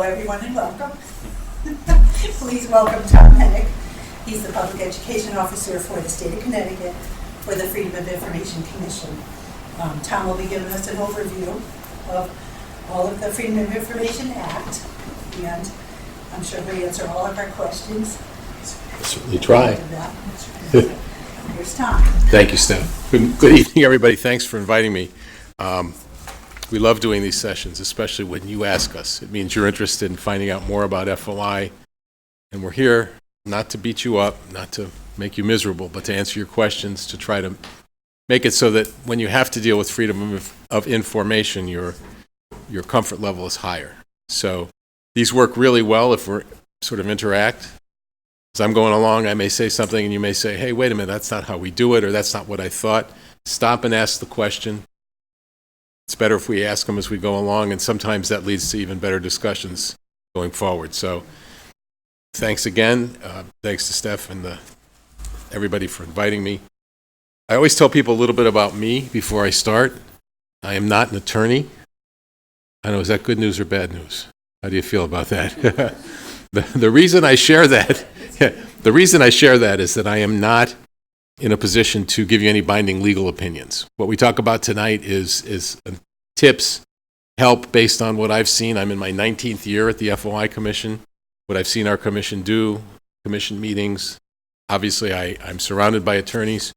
everyone, and welcome. Please welcome Tom Hennick. He's the Public Education Officer for the State of Connecticut for the Freedom of Information Commission. Tom will be giving us an overview of all of the Freedom of Information Act, and I'm sure he'll answer all of our questions. Certainly try. Here's Tom. Thank you, Steph. Good evening, everybody. Thanks for inviting me. We love doing these sessions, especially when you ask us. It means you're interested in finding out more about FOI, and we're here not to beat you up, not to make you miserable, but to answer your questions, to try to make it so that when you have to deal with freedom of information, your comfort level is higher. So these work really well if we sort of interact. As I'm going along, I may say something and you may say, hey, wait a minute, that's not how we do it, or that's not what I thought. Stop and ask the question. It's better if we ask them as we go along, and sometimes that leads to even better discussions going forward. So thanks again. Thanks to Steph and everybody for inviting me. I always tell people a little bit about me before I start. I am not an attorney. I know, is that good news or bad news? How do you feel about that? The reason I share that, the reason I share that is that I am not in a position to give you any binding legal opinions. What we talk about tonight is tips, help based on what I've seen. I'm in my 19th year at the FOI Commission, what I've seen our commission do, commission meetings. Obviously, I'm surrounded by attorneys.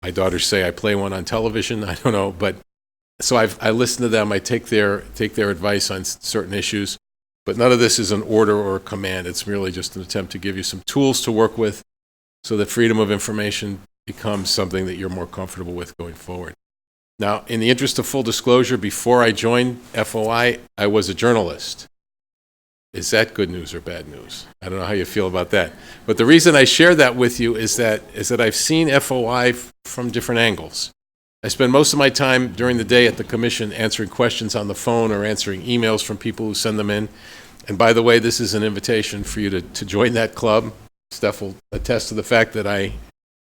My daughters say I play one on television. I don't know, but so I listen to them. I take their advice on certain issues, but none of this is an order or a command. It's merely just an attempt to give you some tools to work with so that freedom of information becomes something that you're more comfortable with going forward. Now, in the interest of full disclosure, before I joined FOI, I was a journalist. Is that good news or bad news? I don't know how you feel about that. But the reason I share that with you is that I've seen FOI from different angles. I spend most of my time during the day at the commission answering questions on the phone or answering emails from people who send them in. And by the way, this is an invitation for you to join that club. Steph will attest to the fact that I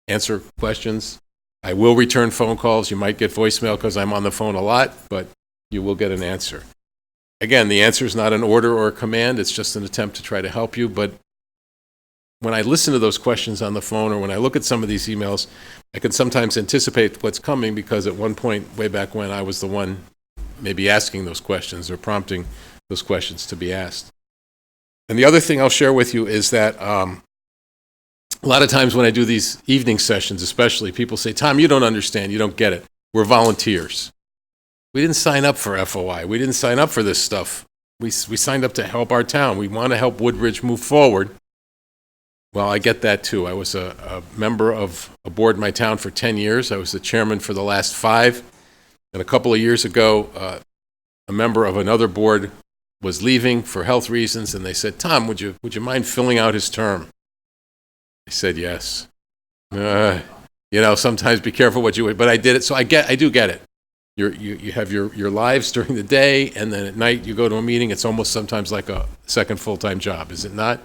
answer questions. I will return phone calls. You might get voicemail because I'm on the phone a lot, but you will get an answer. Again, the answer is not an order or a command. It's just an attempt to try to help you. But when I listen to those questions on the phone or when I look at some of these emails, I can sometimes anticipate what's coming because at one point, way back when, I was the one maybe asking those questions or prompting those questions to be asked. And the other thing I'll share with you is that a lot of times when I do these evening sessions, especially, people say, Tom, you don't understand. You don't get it. We're volunteers. We didn't sign up for FOI. We didn't sign up for this stuff. We signed up to help our town. We want to help Woodbridge move forward. Well, I get that too. I was a member of a board in my town for 10 years. I was the chairman for the last 5. And a couple of years ago, a member of another board was leaving for health reasons, and they said, Tom, would you mind filling out his term? I said yes. Sometimes be careful what you would, but I did it, so I do get it. You have your lives during the day, and then at night you go to a meeting. It's almost sometimes like a second full-time job, is it not?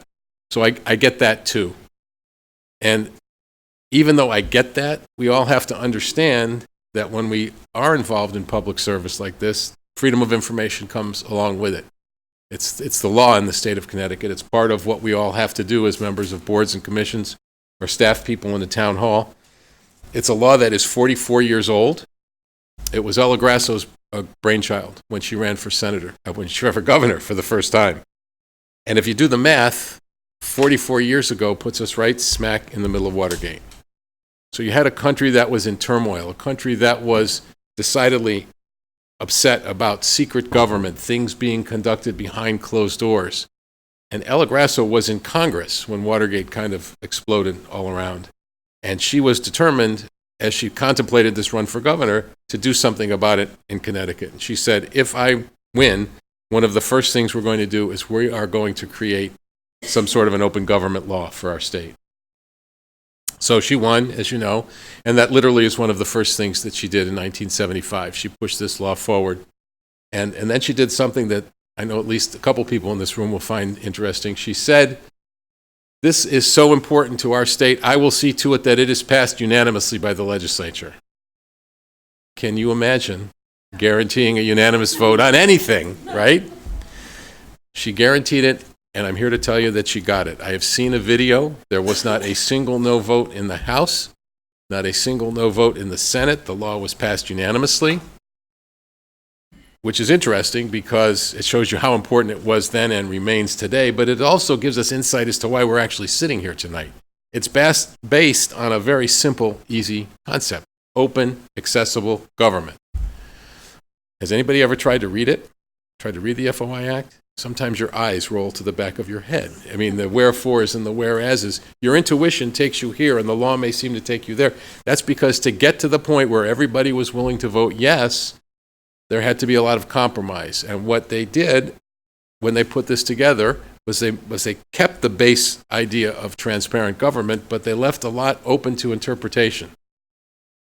So I get that too. And even though I get that, we all have to understand that when we are involved in public service like this, freedom of information comes along with it. It's the law in the state of Connecticut. It's part of what we all have to do as members of boards and commissions or staff people in the town hall. It's a law that is 44 years old. It was Ella Grasso's brainchild when she ran for governor for the first time. And if you do the math, 44 years ago puts us right smack in the middle of Watergate. So you had a country that was in turmoil, a country that was decidedly upset about secret government, things being conducted behind closed doors. And Ella Grasso was in Congress when Watergate kind of exploded all around. And she was determined, as she contemplated this run for governor, to do something about it in Connecticut. And she said, if I win, one of the first things we're going to do is we are going to create some sort of an open government law for our state. So she won, as you know, and that literally is one of the first things that she did in 1975. She pushed this law forward. And then she did something that I know at least a couple people in this room will find interesting. She said, this is so important to our state, I will see to it that it is passed unanimously by the legislature. Can you imagine guaranteeing a unanimous vote on anything, right? She guaranteed it, and I'm here to tell you that she got it. I have seen a video. There was not a single no vote in the House, not a single no vote in the Senate. The law was passed unanimously, which is interesting because it shows you how important it was then and remains today, but it also gives us insight as to why we're actually sitting here tonight. It's based on a very simple, easy concept: open, accessible government. Has anybody ever tried to read it? Tried to read the FOI Act? Sometimes your eyes roll to the back of your head. I mean, the wherefores and the whereases, your intuition takes you here, and the law may seem to take you there. That's because to get to the point where everybody was willing to vote yes, there had to be a lot of compromise. And what they did when they put this together was they kept the base idea of transparent government, but they left a lot open to interpretation,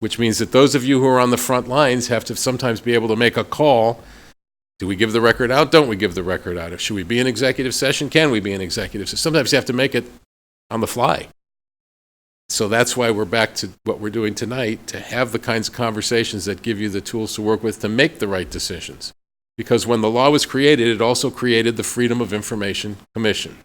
which means that those of you who are on the front lines have to sometimes be able to make a call. Do we give the record out? Don't we give the record out? Should we be in executive session? Can we be in executive session? Sometimes you have to make it on the fly. So that's why we're back to what we're doing tonight, to have the kinds of conversations that give you the tools to work with to make the right decisions. Because when the law was created, it also created the Freedom of Information Commission.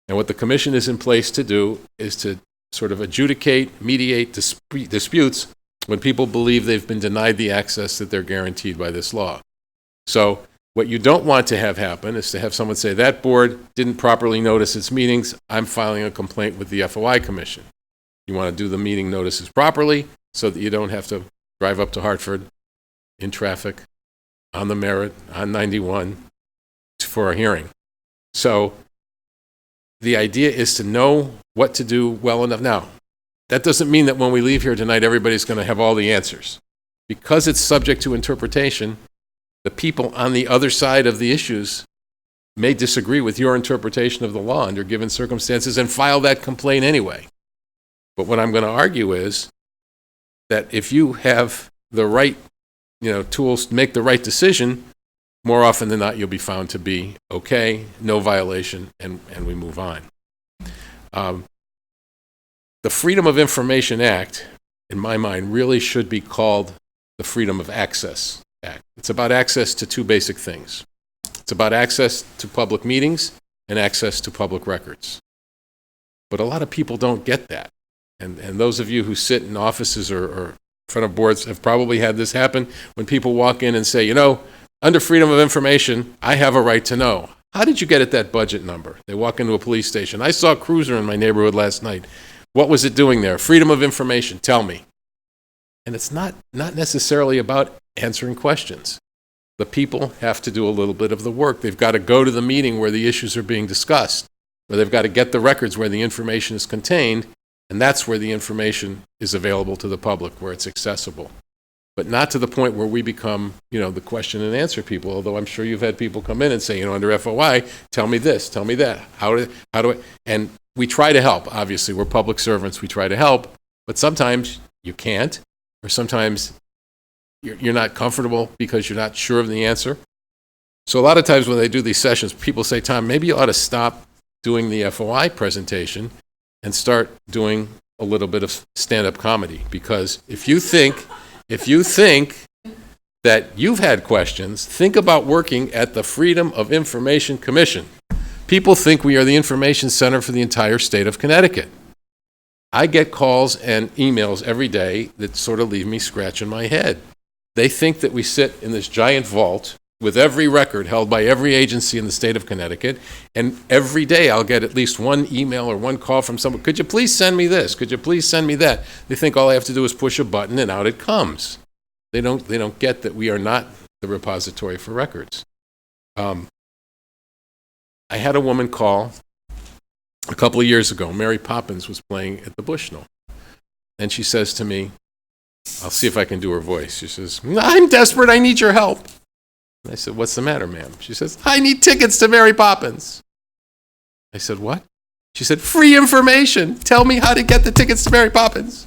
And what the commission is in place to do is to sort of adjudicate, mediate disputes when people believe they've been denied the access that they're guaranteed by this law. So what you don't want to have happen is to have someone say, that board didn't properly notice its meetings, I'm filing a complaint with the FOI Commission. You want to do the meeting notices properly so that you don't have to drive up to Hartford in traffic, on the Merritt, on 91, for a hearing. So the idea is to know what to do well enough. Now, that doesn't mean that when we leave here tonight, everybody's going to have all the answers. Because it's subject to interpretation, the people on the other side of the issues may disagree with your interpretation of the law under given circumstances and file that complaint anyway. But what I'm going to argue is that if you have the right, tools to make the right decision, more often than not, you'll be found to be okay, no violation, and we move on. The Freedom of Information Act, in my mind, really should be called the Freedom of Access Act. It's about access to two basic things. It's about access to public meetings and access to public records. But a lot of people don't get that. And those of you who sit in offices or in front of boards have probably had this happen when people walk in and say, under freedom of information, I have a right to know. How did you get at that budget number? They walk into a police station. I saw a cruiser in my neighborhood last night. What was it doing there? Freedom of information, tell me. And it's not necessarily about answering questions. The people have to do a little bit of the work. They've got to go to the meeting where the issues are being discussed, or they've got to get the records where the information is contained, and that's where the information is available to the public, where it's accessible. But not to the point where we become, the question and answer people, although I'm sure you've had people come in and say, under FOI, tell me this, tell me that. How do I? And we try to help. Obviously, we're public servants. We try to help. But sometimes you can't, or sometimes you're not comfortable because you're not sure of the answer. So a lot of times when they do these sessions, people say, Tom, maybe you ought to stop doing the FOI presentation and start doing a little bit of stand-up comedy. Because if you think that you've had questions, think about working at the Freedom of Information Commission. People think we are the information center for the entire state of Connecticut. I get calls and emails every day that sort of leave me scratching my head. They think that we sit in this giant vault with every record held by every agency in the state of Connecticut, and every day I'll get at least one email or one call from someone, could you please send me this? Could you please send me that? They think all I have to do is push a button and out it comes. They don't get that we are not the repository for records. I had a woman call a couple of years ago. Mary Poppins was playing at the Bushnell. And she says to me, I'll see if I can do her voice. She says, I'm desperate, I need your help. And I said, what's the matter, ma'am? She says, I need tickets to Mary Poppins. I said, what? She said, free information. Tell me how to get the tickets to Mary Poppins.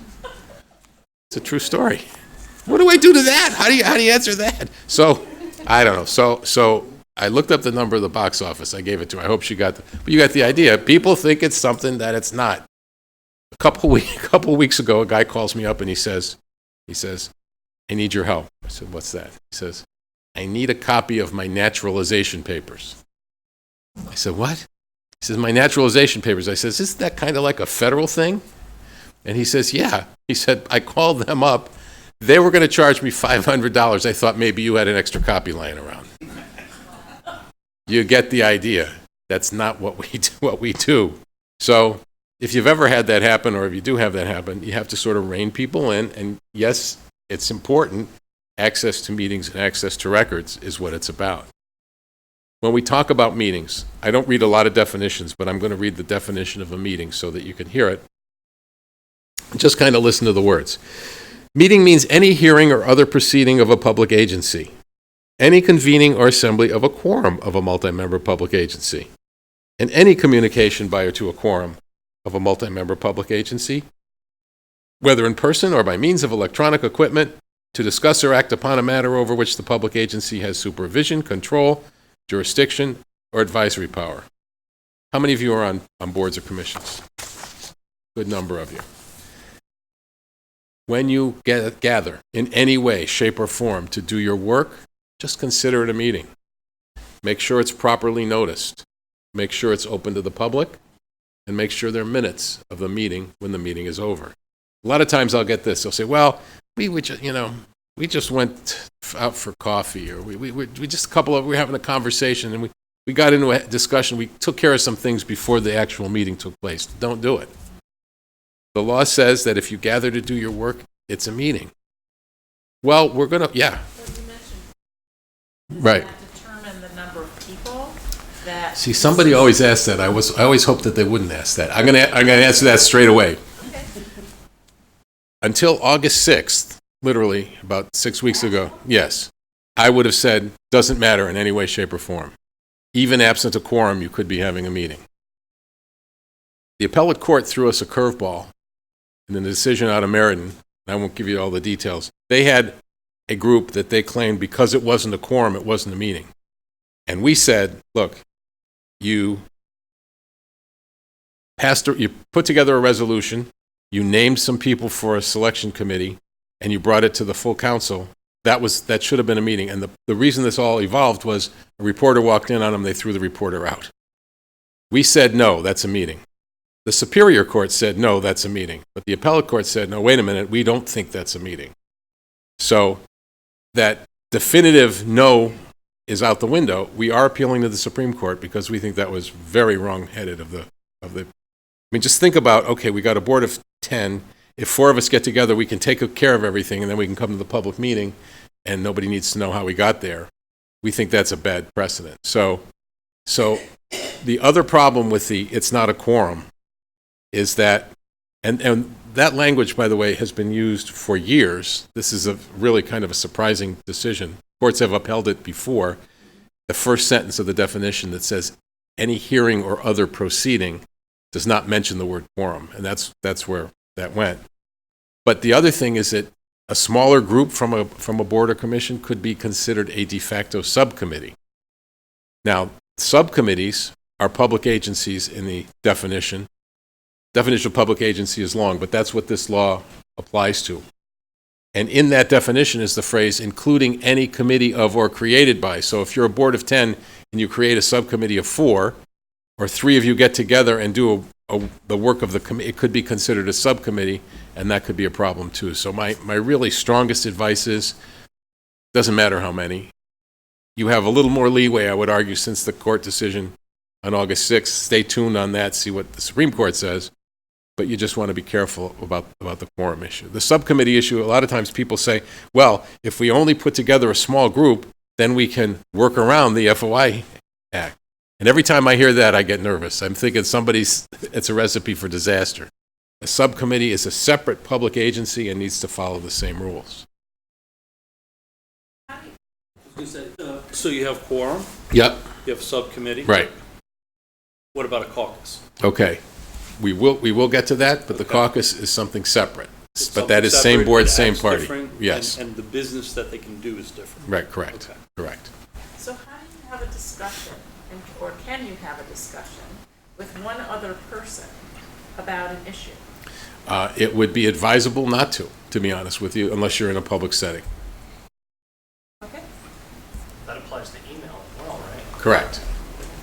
It's a true story. What do I do to that? How do you answer that? So, I don't know. So I looked up the number of the box office. I gave it to her. I hope she got but you got the idea. People think it's something that it's not. A couple of weeks ago, a guy calls me up and he says, I need your help. I said, what's that? He says, I need a copy of my naturalization papers. I said, what? He says, my naturalization papers. I says, isn't that kind of like a federal thing? And he says, yeah. He said, I called them up. They were going to charge me $500. I thought maybe you had an extra copy lying around. You get the idea. That's not what we do. So if you've ever had that happen, or if you do have that happen, you have to sort of rein people in. And yes, it's important. Access to meetings and access to records is what it's about. When we talk about meetings, I don't read a lot of definitions, but I'm going to read the definition of a meeting so that you can hear it. Just kind of listen to the words. Meeting means any hearing or other proceeding of a public agency, any convening or assembly of a quorum of a multi-member public agency, and any communication by or to a quorum of a multi-member public agency, whether in person or by means of electronic equipment, to discuss or act upon a matter over which the public agency has supervision, control, jurisdiction, or advisory power. How many of you are on boards or commissions? Good number of you. When you gather in any way, shape, or form to do your work, just consider it a meeting. Make sure it's properly noticed. Make sure it's open to the public, and make sure there are minutes of the meeting when the meeting is over. A lot of times I'll get this. They'll say, well, we just went out for coffee, or we were having a conversation, and we got into a discussion. We took care of some things before the actual meeting took place. Don't do it. The law says that if you gather to do your work, it's a meeting. Well, we're going to, yeah. But you mentioned, Right. that determine the number of people that. See, somebody always asks that. I always hoped that they wouldn't ask that. I'm going to answer that straight away. Okay. Until August 6th, literally about 6 weeks ago, yes, I would have said, doesn't matter in any way, shape, or form. Even absent a quorum, you could be having a meeting. The appellate court threw us a curveball in the decision out of Meriden. I won't give you all the details. They had a group that they claimed because it wasn't a quorum, it wasn't a meeting. And we said, look, you put together a resolution, you named some people for a selection committee, and you brought it to the full council. That should have been a meeting. And the reason this all evolved was a reporter walked in on them, they threw the reporter out. We said, no, that's a meeting. The Superior Court said, no, that's a meeting. But the Appellate Court said, no, wait a minute, we don't think that's a meeting. So that definitive no is out the window. We are appealing to the Supreme Court because we think that was very wrong-headed of the. I mean, just think about, okay, we got a board of 10. If 4 of us get together, we can take care of everything, and then we can come to the public meeting, and nobody needs to know how we got there. We think that's a bad precedent. So the other problem with it's not a quorum is that, and that language, by the way, has been used for years. This is a really kind of a surprising decision. Courts have upheld it before. The first sentence of the definition that says any hearing or other proceeding does not mention the word quorum, and that's where that went. But the other thing is that a smaller group from a board or commission could be considered a de facto subcommittee. Now, subcommittees are public agencies in the definition. Definition of public agency is long, but that's what this law applies to. And in that definition is the phrase, including any committee of or created by. So if you're a board of 10 and you create a subcommittee of 4, or 3 of you get together and do the work of the committee, it could be considered a subcommittee, and that could be a problem too. So my really strongest advice is, doesn't matter how many. You have a little more leeway, I would argue, since the court decision on August 6th. Stay tuned on that, see what the Supreme Court says. But you just want to be careful about the quorum issue. The subcommittee issue, a lot of times people say, well, if we only put together a small group, then we can work around the FOI Act. And every time I hear that, I get nervous. I'm thinking it's a recipe for disaster. A subcommittee is a separate public agency and needs to follow the same rules. So you have quorum, Yep, you have subcommittee. right. What about a caucus? Okay. We will get to that, but the caucus is something separate. But that is Something same board, separate, same it party. acts different, Yes, And the business that they can do is different. right, correct, Okay. correct. So how do you have a discussion, or can you have a discussion with one other person about an issue? It would be advisable not to be honest with you, unless you're in a public setting. Okay? That applies to email as well, right? Correct.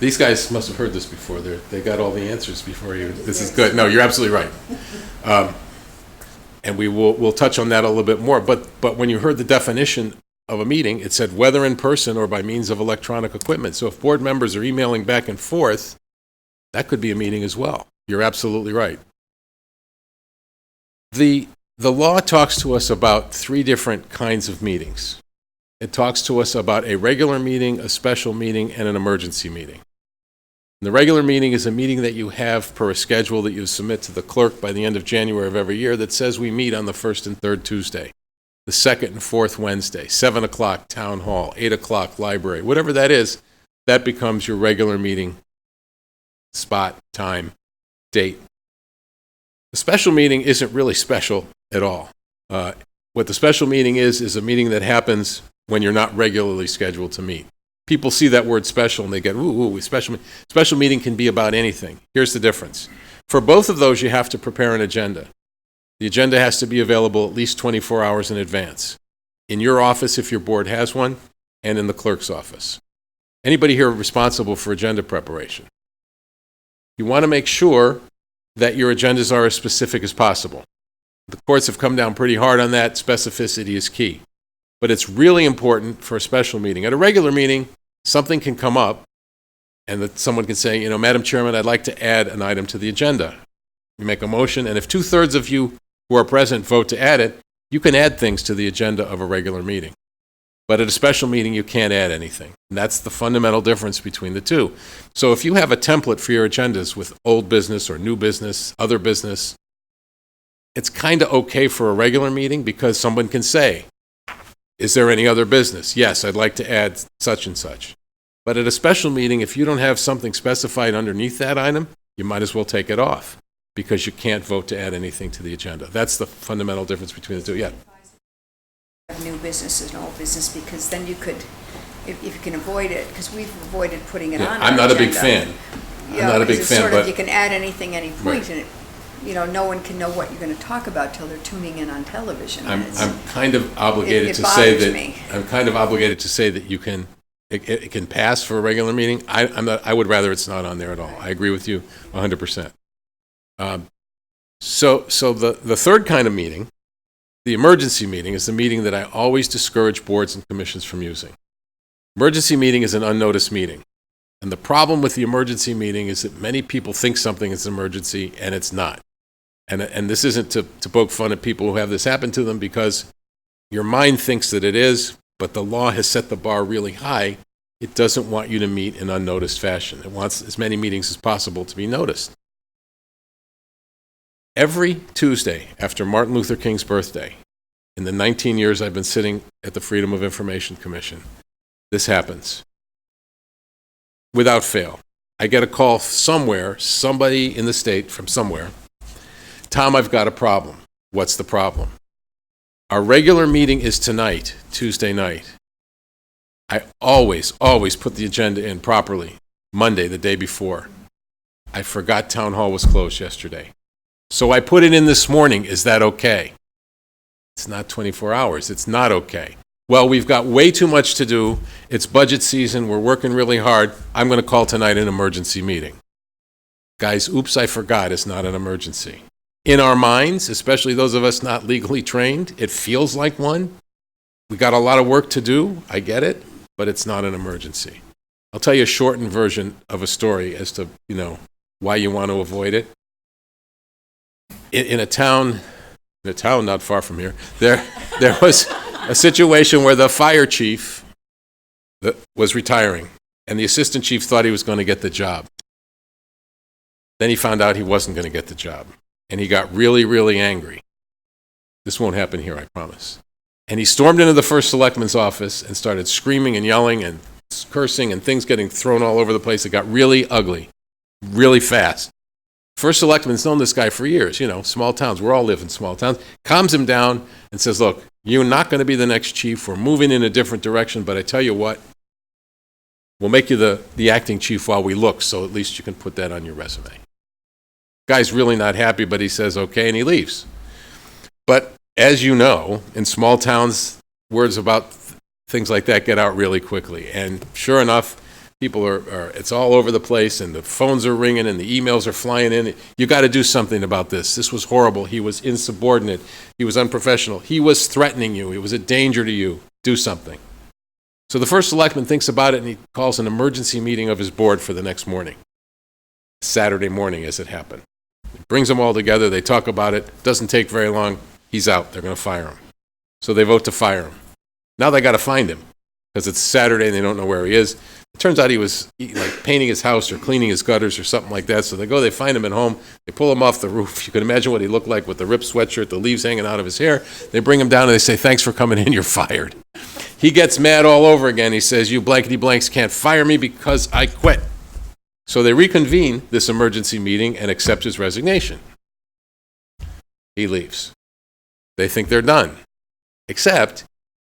These guys must have heard this before. They got all the answers before you. This is good. No, you're absolutely right. And we'll touch on that a little bit more. But when you heard the definition of a meeting, it said whether in person or by means of electronic equipment. So if board members are emailing back and forth, that could be a meeting as well. You're absolutely right. The law talks to us about three different kinds of meetings. It talks to us about a regular meeting, a special meeting, and an emergency meeting. And the regular meeting is a meeting that you have per a schedule that you submit to the clerk by the end of January of every year that says we meet on the first and third Tuesday, the second and fourth Wednesday, 7 o'clock town hall, 8 o'clock library, whatever that is, that becomes your regular meeting spot, time, date. The special meeting isn't really special at all. What the special meeting is a meeting that happens when you're not regularly scheduled to meet. People see that word special and they get, ooh, special meeting can be about anything. Here's the difference. For both of those, you have to prepare an agenda. The agenda has to be available at least 24 hours in advance. In your office, if your board has one, and in the clerk's office. Anybody here responsible for agenda preparation? You want to make sure that your agendas are as specific as possible. The courts have come down pretty hard on that. Specificity is key. But it's really important for a special meeting. At a regular meeting, something can come up and that someone can say, Madam Chairman, I'd like to add an item to the agenda. You make a motion, and if 2/3 of you who are present vote to add it, you can add things to the agenda of a regular meeting. But at a special meeting, you can't add anything. And that's the fundamental difference between the two. So if you have a template for your agendas with old business or new business, other business, it's kind of okay for a regular meeting because someone can say, is there any other business? Yes, I'd like to add such and such. But at a special meeting, if you don't have something specified underneath that item, you might as well take it off because you can't vote to add anything to the agenda. That's the fundamental difference between the two. Yeah. New business and old business, because then you could, if you can avoid it, because we've avoided putting it on our I'm not a big agenda. fan. Yeah, I'm not a big it's fan, sort of, but you can add anything, any point, Right. and no one can know what you're going to talk about till they're tuning in on television. I'm It's- kind of obligated It to say bothers that me. I'm kind of obligated to say that you can it can pass for a regular meeting. I would rather it's not on there at all. I agree with you 100%. So the third kind of meeting, the emergency meeting, is the meeting that I always discourage boards and commissions from using. Emergency meeting is an unnoticed meeting. And the problem with the emergency meeting is that many people think something is an emergency and it's not. And this isn't to poke fun at people who have this happen to them, because your mind thinks that it is, but the law has set the bar really high. It doesn't want you to meet in unnoticed fashion. It wants as many meetings as possible to be noticed. Every Tuesday after Martin Luther King's birthday, in the 19 years I've been sitting at the Freedom of Information Commission, this happens. Without fail. I get a call somewhere, somebody in the state from somewhere, Tom, I've got a problem. What's the problem? Our regular meeting is tonight, Tuesday night. I always put the agenda in properly, Monday, the day before. I forgot town hall was closed yesterday. So I put it in this morning. Is that okay? It's not 24 hours. It's not okay. Well, we've got way too much to do. It's budget season. We're working really hard. I'm going to call tonight an emergency meeting. Guys, oops, I forgot. It's not an emergency. In our minds, especially those of us not legally trained, it feels like one. We got a lot of work to do. I get it, but it's not an emergency. I'll tell you a shortened version of a story as to, why you want to avoid it. In a town not far from here, there was a situation where the fire chief was retiring, and the assistant chief thought he was going to get the job. Then he found out he wasn't going to get the job, and he got really, really angry. This won't happen here, I promise. And he stormed into the first selectman's office and started screaming and yelling and cursing and things getting thrown all over the place. It got really ugly, really fast. First selectman's known this guy for years, small towns. We all live in small towns. Calms him down and says, look, you're not going to be the next chief. We're moving in a different direction, but I tell you what, we'll make you the acting chief while we look, so at least you can put that on your resume. Guy's really not happy, but he says okay, and he leaves. But as you know, in small towns, words about things like that get out really quickly. And sure enough, People it's all over the place, and the phones are ringing, and the emails are flying in. You got to do something about this. This was horrible. He was insubordinate. He was unprofessional. He was threatening you. He was a danger to you. Do something. So the first selectman thinks about it, and he calls an emergency meeting of his board for the next morning. Saturday morning, as it happened. He brings them all together. They talk about it. Doesn't take very long. He's out. They're going to fire him. So they vote to fire him. Now they got to find him because it's Saturday and they don't know where he is. It turns out he was like painting his house or cleaning his gutters or something like that. So they find him at home. They pull him off the roof. You can imagine what he looked like with the ripped sweatshirt, the leaves hanging out of his hair. They bring him down and they say, "Thanks for coming in. You're fired." He gets mad all over again. He says, "You blankety blanks can't fire me because I quit." So they reconvene this emergency meeting and accept his resignation. He leaves. They think they're done. Except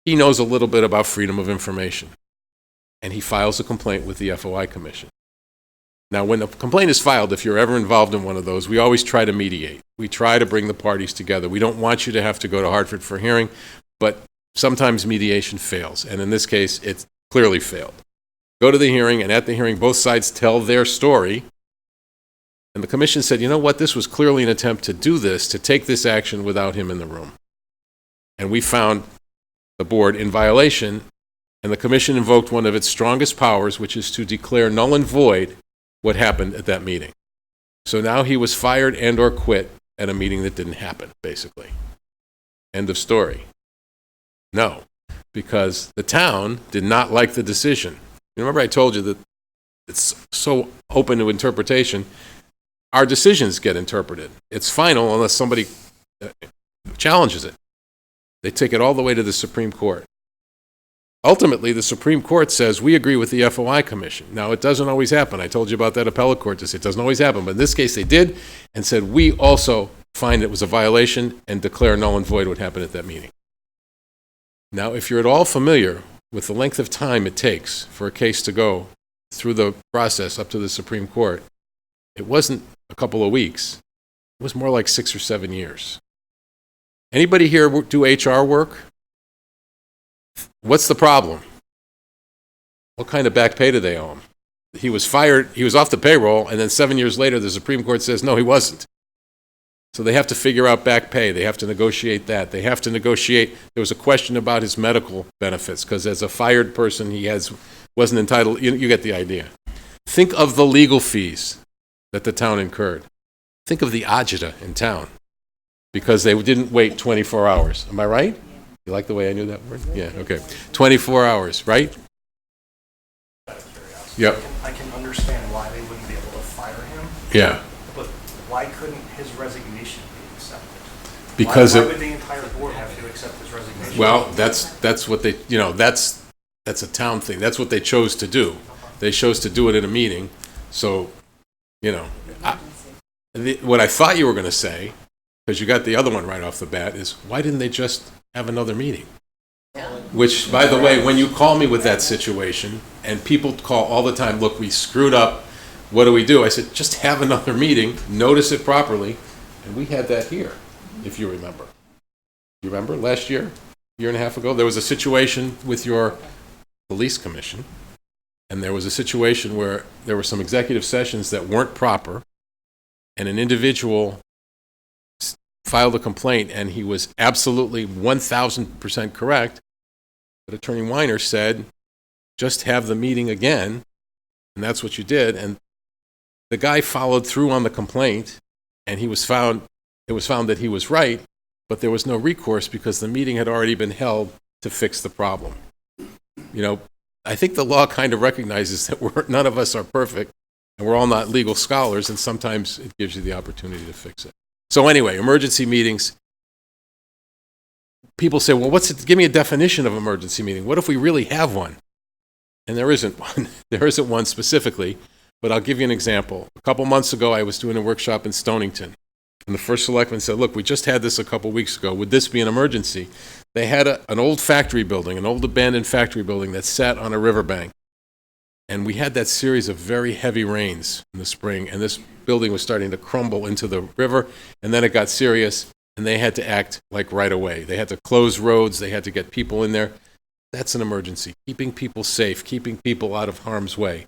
he knows a little bit about freedom of information. And he files a complaint with the FOI Commission. Now, when a complaint is filed, if you're ever involved in one of those, we always try to mediate. We try to bring the parties together. We don't want you to have to go to Hartford for hearing, but sometimes mediation fails. And in this case, it clearly failed. Go to the hearing, and at the hearing, both sides tell their story. And the commission said, you know what, this was clearly an attempt to do this, to take this action without him in the room. And we found the board in violation, and the commission invoked one of its strongest powers, which is to declare null and void what happened at that meeting. So now he was fired and or quit at a meeting that didn't happen, basically. End of story. No, because the town did not like the decision. You remember I told you that it's so open to interpretation. Our decisions get interpreted. It's final unless somebody challenges it. They take it all the way to the Supreme Court. Ultimately, the Supreme Court says, we agree with the FOI Commission. Now, it doesn't always happen. I told you about that appellate court. It doesn't always happen. But in this case, they did and said, we also find it was a violation and declare null and void what happened at that meeting. Now, if you're at all familiar with the length of time it takes for a case to go through the process up to the Supreme Court, it wasn't a couple of weeks. It was more like 6 or 7 years. Anybody here do HR work? What's the problem? What kind of back pay do they owe him? He was fired, he was off the payroll, and then 7 years later the Supreme Court says, no, he wasn't. So they have to figure out back pay. They have to negotiate that. They have to negotiate. There was a question about his medical benefits, because as a fired person, wasn't entitled. You get the idea. Think of the legal fees that the town incurred. Think of the agita in town, because they didn't wait 24 hours. Am I right? You like the way I knew that word? Yeah, okay. 24 hours, right? Yep. I can understand why they wouldn't be able to fire him, Yeah. but why couldn't his resignation be accepted? Because why would the entire board have to accept his resignation? well, that's what they, that's a town thing. That's what they chose to do. They chose to do it in a meeting. So, what I thought you were going to say, because you got the other one right off the bat, is why didn't they just have another meeting? Which, by the way, when you call me with that situation, and people call all the time, look, we screwed up, what do we do? I said, just have another meeting, notice it properly, and we had that here, if you remember. You remember last year and a half ago? There was a situation with your police commission, and there was a situation where there were some executive sessions that weren't proper, and an individual filed a complaint, and he was absolutely 1,000% correct, but Attorney Weiner said, just have the meeting again, and that's what you did. And the guy followed through on the complaint, and it was found that he was right, but there was no recourse because the meeting had already been held to fix the problem. I think the law kind of recognizes that none of us are perfect, and we're all not legal scholars, and sometimes it gives you the opportunity to fix it. So anyway, emergency meetings. People say, well, give me a definition of emergency meeting. What if we really have one? And there isn't one. There isn't one specifically, but I'll give you an example. A couple months ago, I was doing a workshop in Stonington, and the first selectman said, look, we just had this a couple weeks ago. Would this be an emergency? They had an old factory building, an old abandoned factory building that sat on a riverbank. And we had that series of very heavy rains in the spring, and this building was starting to crumble into the river, and then it got serious, and they had to act like right away. They had to close roads, they had to get people in there. That's an emergency, keeping people safe, keeping people out of harm's way.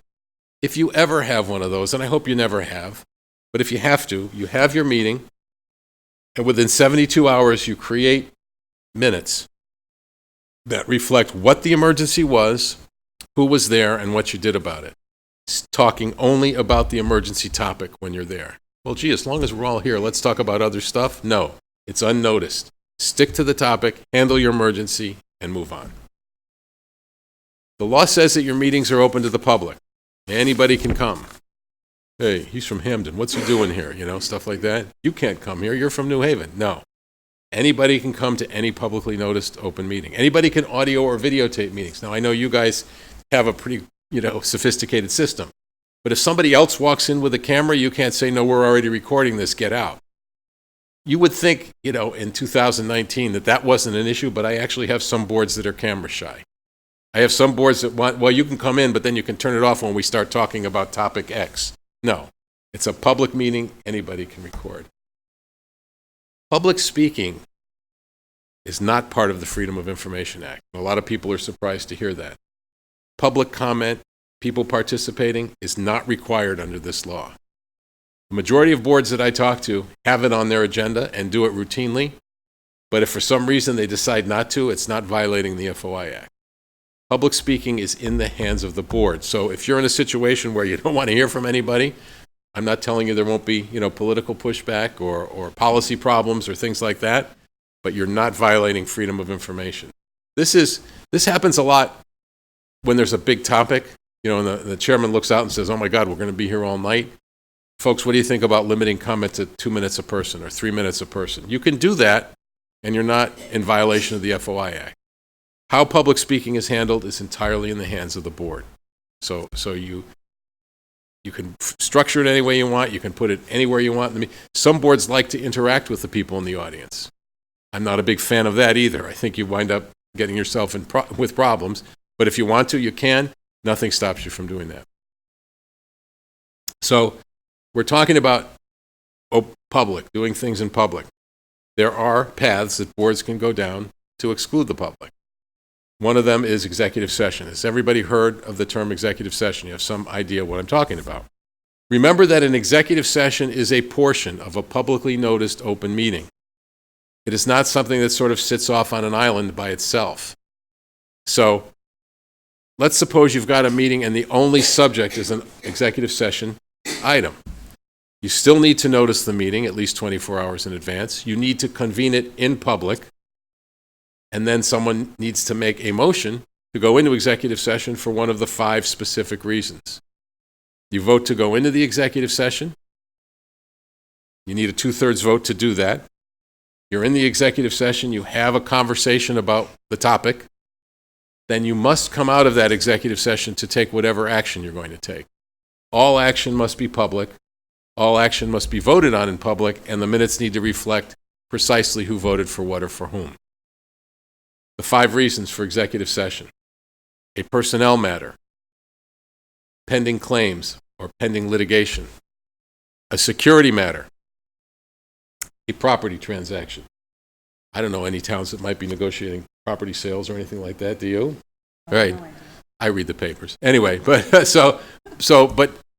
If you ever have one of those, and I hope you never have, but if you have to, you have your meeting, and within 72 hours, you create minutes that reflect what the emergency was, who was there, and what you did about it. Talking only about the emergency topic when you're there. Well, gee, as long as we're all here, let's talk about other stuff? No, it's unnoticed. Stick to the topic, handle your emergency, and move on. The law says that your meetings are open to the public. Anybody can come. Hey, he's from Hamden. What's he doing here? You know, stuff like that. You can't come here. You're from New Haven. No. Anybody can come to any publicly noticed open meeting. Anybody can audio or videotape meetings. Now, I know you guys have a pretty, sophisticated system. But if somebody else walks in with a camera, you can't say, no, we're already recording this, get out. You would think, in 2019 that wasn't an issue, but I actually have some boards that are camera shy. I have some boards that want, well, you can come in, but then you can turn it off when we start talking about topic X. No, it's a public meeting, anybody can record. Public speaking is not part of the Freedom of Information Act. A lot of people are surprised to hear that. Public comment, people participating, is not required under this law. The majority of boards that I talk to have it on their agenda and do it routinely, but if for some reason they decide not to, it's not violating the FOI Act. Public speaking is in the hands of the board. So if you're in a situation where you don't want to hear from anybody, I'm not telling you there won't be, political pushback or policy problems or things like that, but you're not violating freedom of information. This happens a lot when there's a big topic, and the chairman looks out and says, oh my God, we're going to be here all night. Folks, what do you think about limiting comment to 2 minutes a person or 3 minutes a person? You can do that, and you're not in violation of the FOI Act. How public speaking is handled is entirely in the hands of the board. So you can structure it any way you want. You can put it anywhere you want. Some boards like to interact with the people in the audience. I'm not a big fan of that either. I think you wind up getting yourself with problems. But if you want to, you can. Nothing stops you from doing that. So we're talking about public, doing things in public. There are paths that boards can go down to exclude the public. One of them is executive session. Has everybody heard of the term executive session? You have some idea what I'm talking about. Remember that an executive session is a portion of a publicly noticed open meeting. It is not something that sort of sits off on an island by itself. So let's suppose you've got a meeting and the only subject is an executive session item. You still need to notice the meeting at least 24 hours in advance. You need to convene it in public. And then someone needs to make a motion to go into executive session for one of the 5 specific reasons. You vote to go into the executive session. You need a 2/3 vote to do that. You're in the executive session. You have a conversation about the topic. Then you must come out of that executive session to take whatever action you're going to take. All action must be public. All action must be voted on in public, and the minutes need to reflect precisely who voted for what or for whom. The 5 reasons for executive session: a personnel matter, pending claims or pending litigation, a security matter, a property transaction. I don't know any towns that might be negotiating property sales or anything like that, do you? Right. I read the papers. Anyway, but but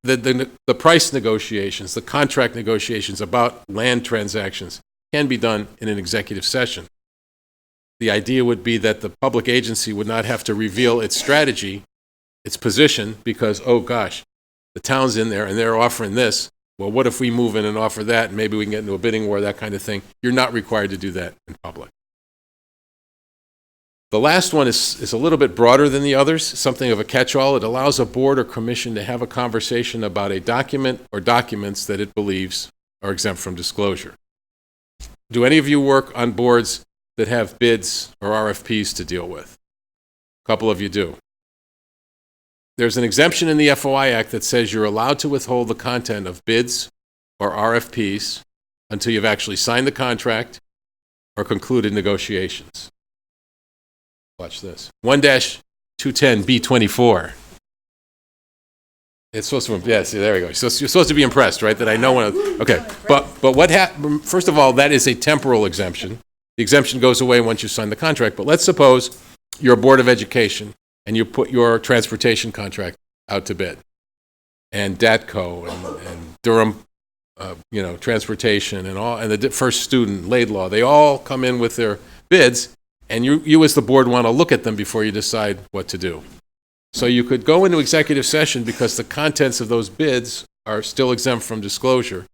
the price negotiations, the contract negotiations about land transactions can be done in an executive session. The idea would be that the public agency would not have to reveal its strategy, its position, because, oh gosh, the town's in there and they're offering this. Well, what if we move in and offer that and maybe we can get into a bidding war, that kind of thing. You're not required to do that in public. The last one is a little bit broader than the others, something of a catch-all. It allows a board or commission to have a conversation about a document or documents that it believes are exempt from disclosure. Do any of you work on boards that have bids or RFPs to deal with? A couple of you do. There's an exemption in the FOI Act that says you're allowed to withhold the content of bids or RFPs until you've actually signed the contract or concluded negotiations. Watch this. 1-210B24. It's supposed to be, yes, there we go. So you're supposed to be impressed, right, that I know one of, okay. But what happened, first of all, that is a temporal exemption. The exemption goes away once you sign the contract, but let's suppose you're a Board of Education, and you put your transportation contract out to bid. And DATCO and Durham, transportation and all, and the First Student, Laidlaw, they all come in with their bids, and you as the board want to look at them before you decide what to do. So you could go into executive session because the contents of those bids are still exempt from disclosure.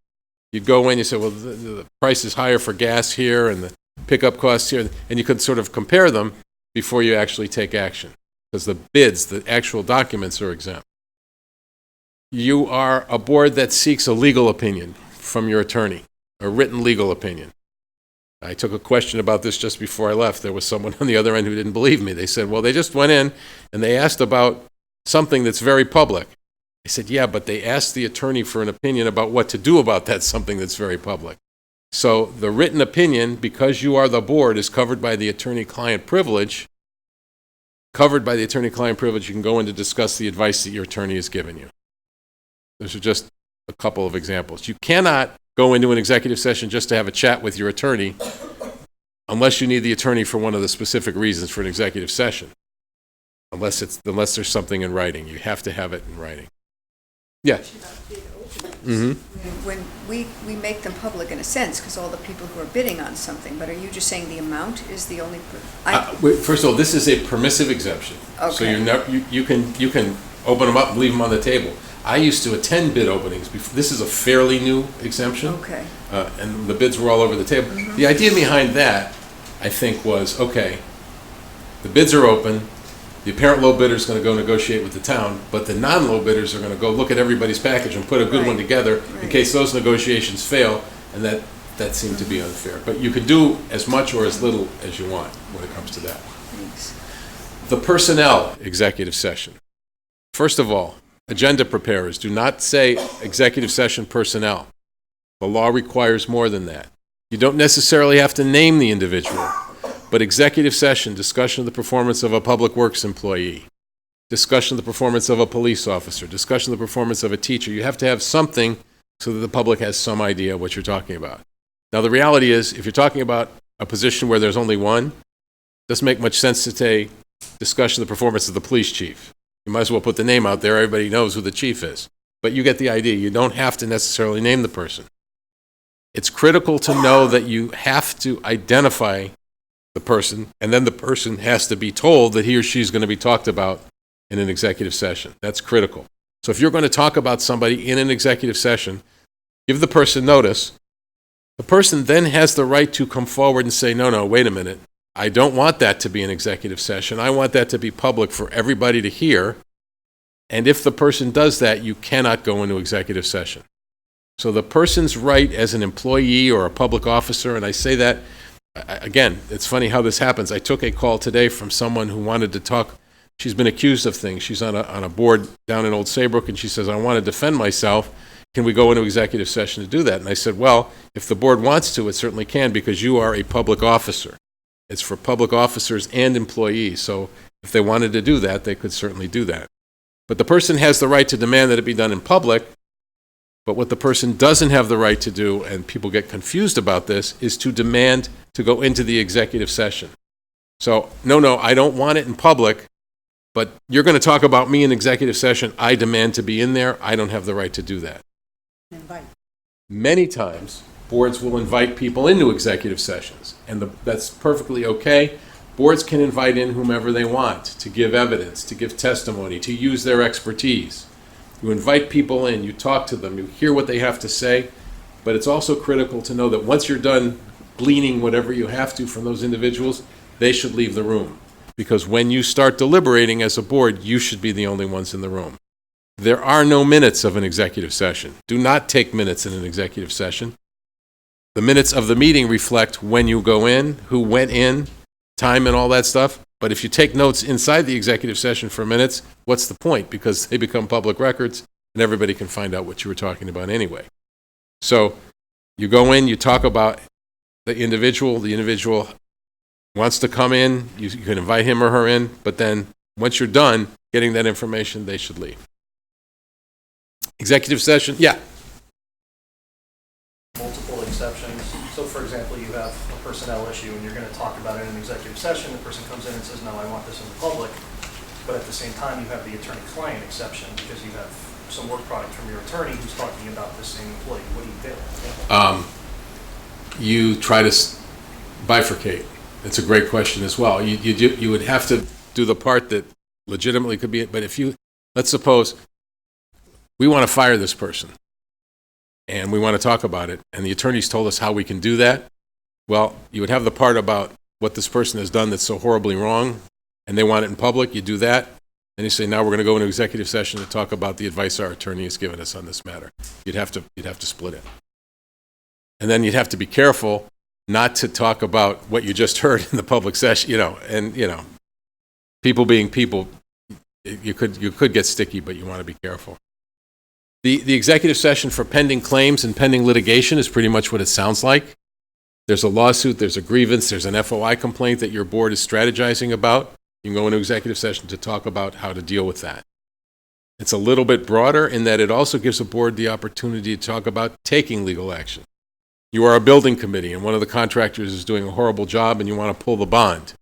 You'd go in, you say, well, the price is higher for gas here and the pickup costs here, and you could sort of compare them before you actually take action, because the bids, the actual documents are exempt. You are a board that seeks a legal opinion from your attorney, a written legal opinion. I took a question about this just before I left. There was someone on the other end who didn't believe me. They said, well, they just went in and they asked about something that's very public. I said, yeah, but they asked the attorney for an opinion about what to do about that something that's very public. So the written opinion, because you are the board, is covered by the attorney-client privilege. Covered by the attorney-client privilege, you can go in to discuss the advice that your attorney has given you. Those are just a couple of examples. You cannot go into an executive session just to have a chat with your attorney unless you need the attorney for one of the specific reasons for an executive session. Unless there's something in writing. You have to have it in writing. Yeah. Mm-hmm. When we make them public in a sense, because all the people who are bidding on something, but are you just saying the amount is the only? First of all, this is a permissive exemption. Okay. So you can open them up and leave them on the table. I used to attend bid openings before. This is a fairly new exemption. Okay. And the bids were all over the table. Mm-hmm. The idea behind that, I think, was, okay, the bids are open, the apparent low bidder is going to go negotiate with the town, but the non-low bidders are going to go look at everybody's package and put a good one together in case those negotiations fail, and that seemed to be unfair. But you can do as much or as little as you want when it comes to that. Thanks. The personnel executive session. First of all, agenda preparers, do not say executive session personnel. The law requires more than that. You don't necessarily have to name the individual, but executive session, discussion of the performance of a public works employee, discussion of the performance of a police officer, discussion of the performance of a teacher. You have to have something so that the public has some idea what you're talking about. Now, the reality is, if you're talking about a position where there's only one, it doesn't make much sense to say discussion of the performance of the police chief. You might as well put the name out there. Everybody knows who the chief is. But you get the idea. You don't have to necessarily name the person. It's critical to know that you have to identify the person, and then the person has to be told that he or she is going to be talked about in an executive session. That's critical. So if you're going to talk about somebody in an executive session, give the person notice. The person then has the right to come forward and say, no, wait a minute. I don't want that to be an executive session. I want that to be public for everybody to hear. And if the person does that, you cannot go into executive session. So the person's right as an employee or a public officer, and I say that, again, it's funny how this happens. I took a call today from someone who wanted to talk. She's been accused of things. She's on a board down in Old Saybrook, and she says, I want to defend myself. Can we go into executive session to do that? And I said, well, if the board wants to, it certainly can, because you are a public officer. It's for public officers and employees. So if they wanted to do that, they could certainly do that. But the person has the right to demand that it be done in public. But what the person doesn't have the right to do, and people get confused about this, is to demand to go into the executive session. So, no, I don't want it in public, but you're going to talk about me in executive session. I demand to be in there. I don't have the right to do that. Invite. Many times, boards will invite people into executive sessions, and that's perfectly okay. Boards can invite in whomever they want to give evidence, to give testimony, to use their expertise. You invite people in, you talk to them, you hear what they have to say, but it's also critical to know that once you're done gleaning whatever you have to from those individuals, they should leave the room. Because when you start deliberating as a board, you should be the only ones in the room. There are no minutes of an executive session. Do not take minutes in an executive session. The minutes of the meeting reflect when you go in, who went in, time and all that stuff. But if you take notes inside the executive session for minutes, what's the point? Because they become public records and everybody can find out what you were talking about anyway. So you go in, you talk about the individual wants to come in, you can invite him or her in, but then once you're done getting that information, they should leave. Executive session, yeah. Multiple exceptions. So for example, you have a personnel issue and you're going to talk about it in an executive session, the person comes in and says, no, I want this in the public, but at the same time you have the attorney-client exception because you have some work product from your attorney who's talking about the same employee. What do you do? You try to bifurcate. It's a great question as well. You would have to do the part that legitimately could be it, but if you, let's suppose we want to fire this person and we want to talk about it, and the attorneys told us how we can do that, well, you would have the part about what this person has done that's so horribly wrong, and they want it in public, you do that, and you say, now we're going to go into executive session to talk about the advice our attorney has given us on this matter. You'd have to split it. And then you'd have to be careful not to talk about what you just heard in the public session, people being people, you could get sticky, but you want to be careful. The executive session for pending claims and pending litigation is pretty much what it sounds like. There's a lawsuit, there's a grievance, there's an FOI complaint that your board is strategizing about. You can go into executive session to talk about how to deal with that. It's a little bit broader in that it also gives a board the opportunity to talk about taking legal action. You are a building committee and one of the contractors is doing a horrible job and you want to pull the bond.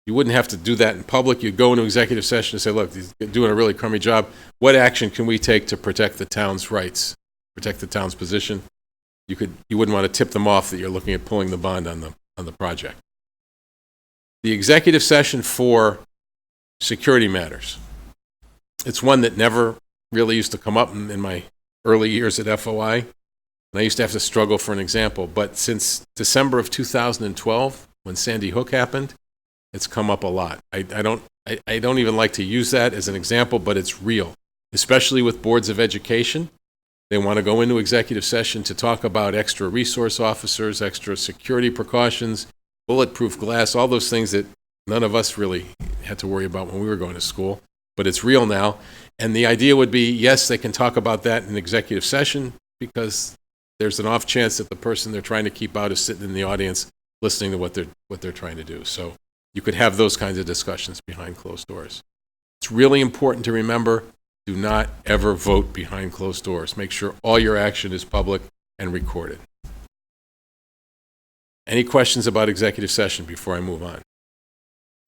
You wouldn't have to do that in public. You'd go into executive session and say, look, he's doing a really crummy job. What action can we take to protect the town's rights, protect the town's position? You wouldn't want to tip them off that you're looking at pulling the bond on the project. The executive session for security matters. It's one that never really used to come up in my early years at FOI. And I used to have to struggle for an example. But since December of 2012, when Sandy Hook happened, it's come up a lot. I don't even like to use that as an example, but it's real, especially with boards of education. They want to go into executive session to talk about extra resource officers, extra security precautions, bulletproof glass, all those things that none of us really had to worry about when we were going to school. But it's real now. And the idea would be, yes, they can talk about that in executive session because there's an off chance that the person they're trying to keep out is sitting in the audience listening to what they're trying to do. So you could have those kinds of discussions behind closed doors. It's really important to remember, do not ever vote behind closed doors. Make sure all your action is public and recorded. Any questions about executive session before I move on?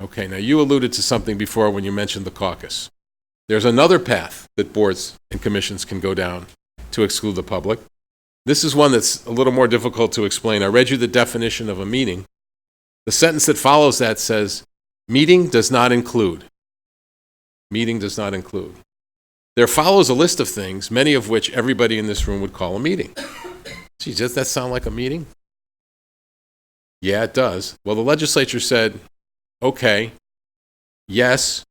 Okay, now you alluded to something before when you mentioned the caucus. There's another path that boards and commissions can go down to exclude the public. This is one that's a little more difficult to explain. I read you the definition of a meeting. The sentence that follows that says, meeting does not include. Meeting does not include. There follows a list of things, many of which everybody in this room would call a meeting. Gee, does that sound like a meeting? Yeah, it does. Well, the legislature said, okay, yes,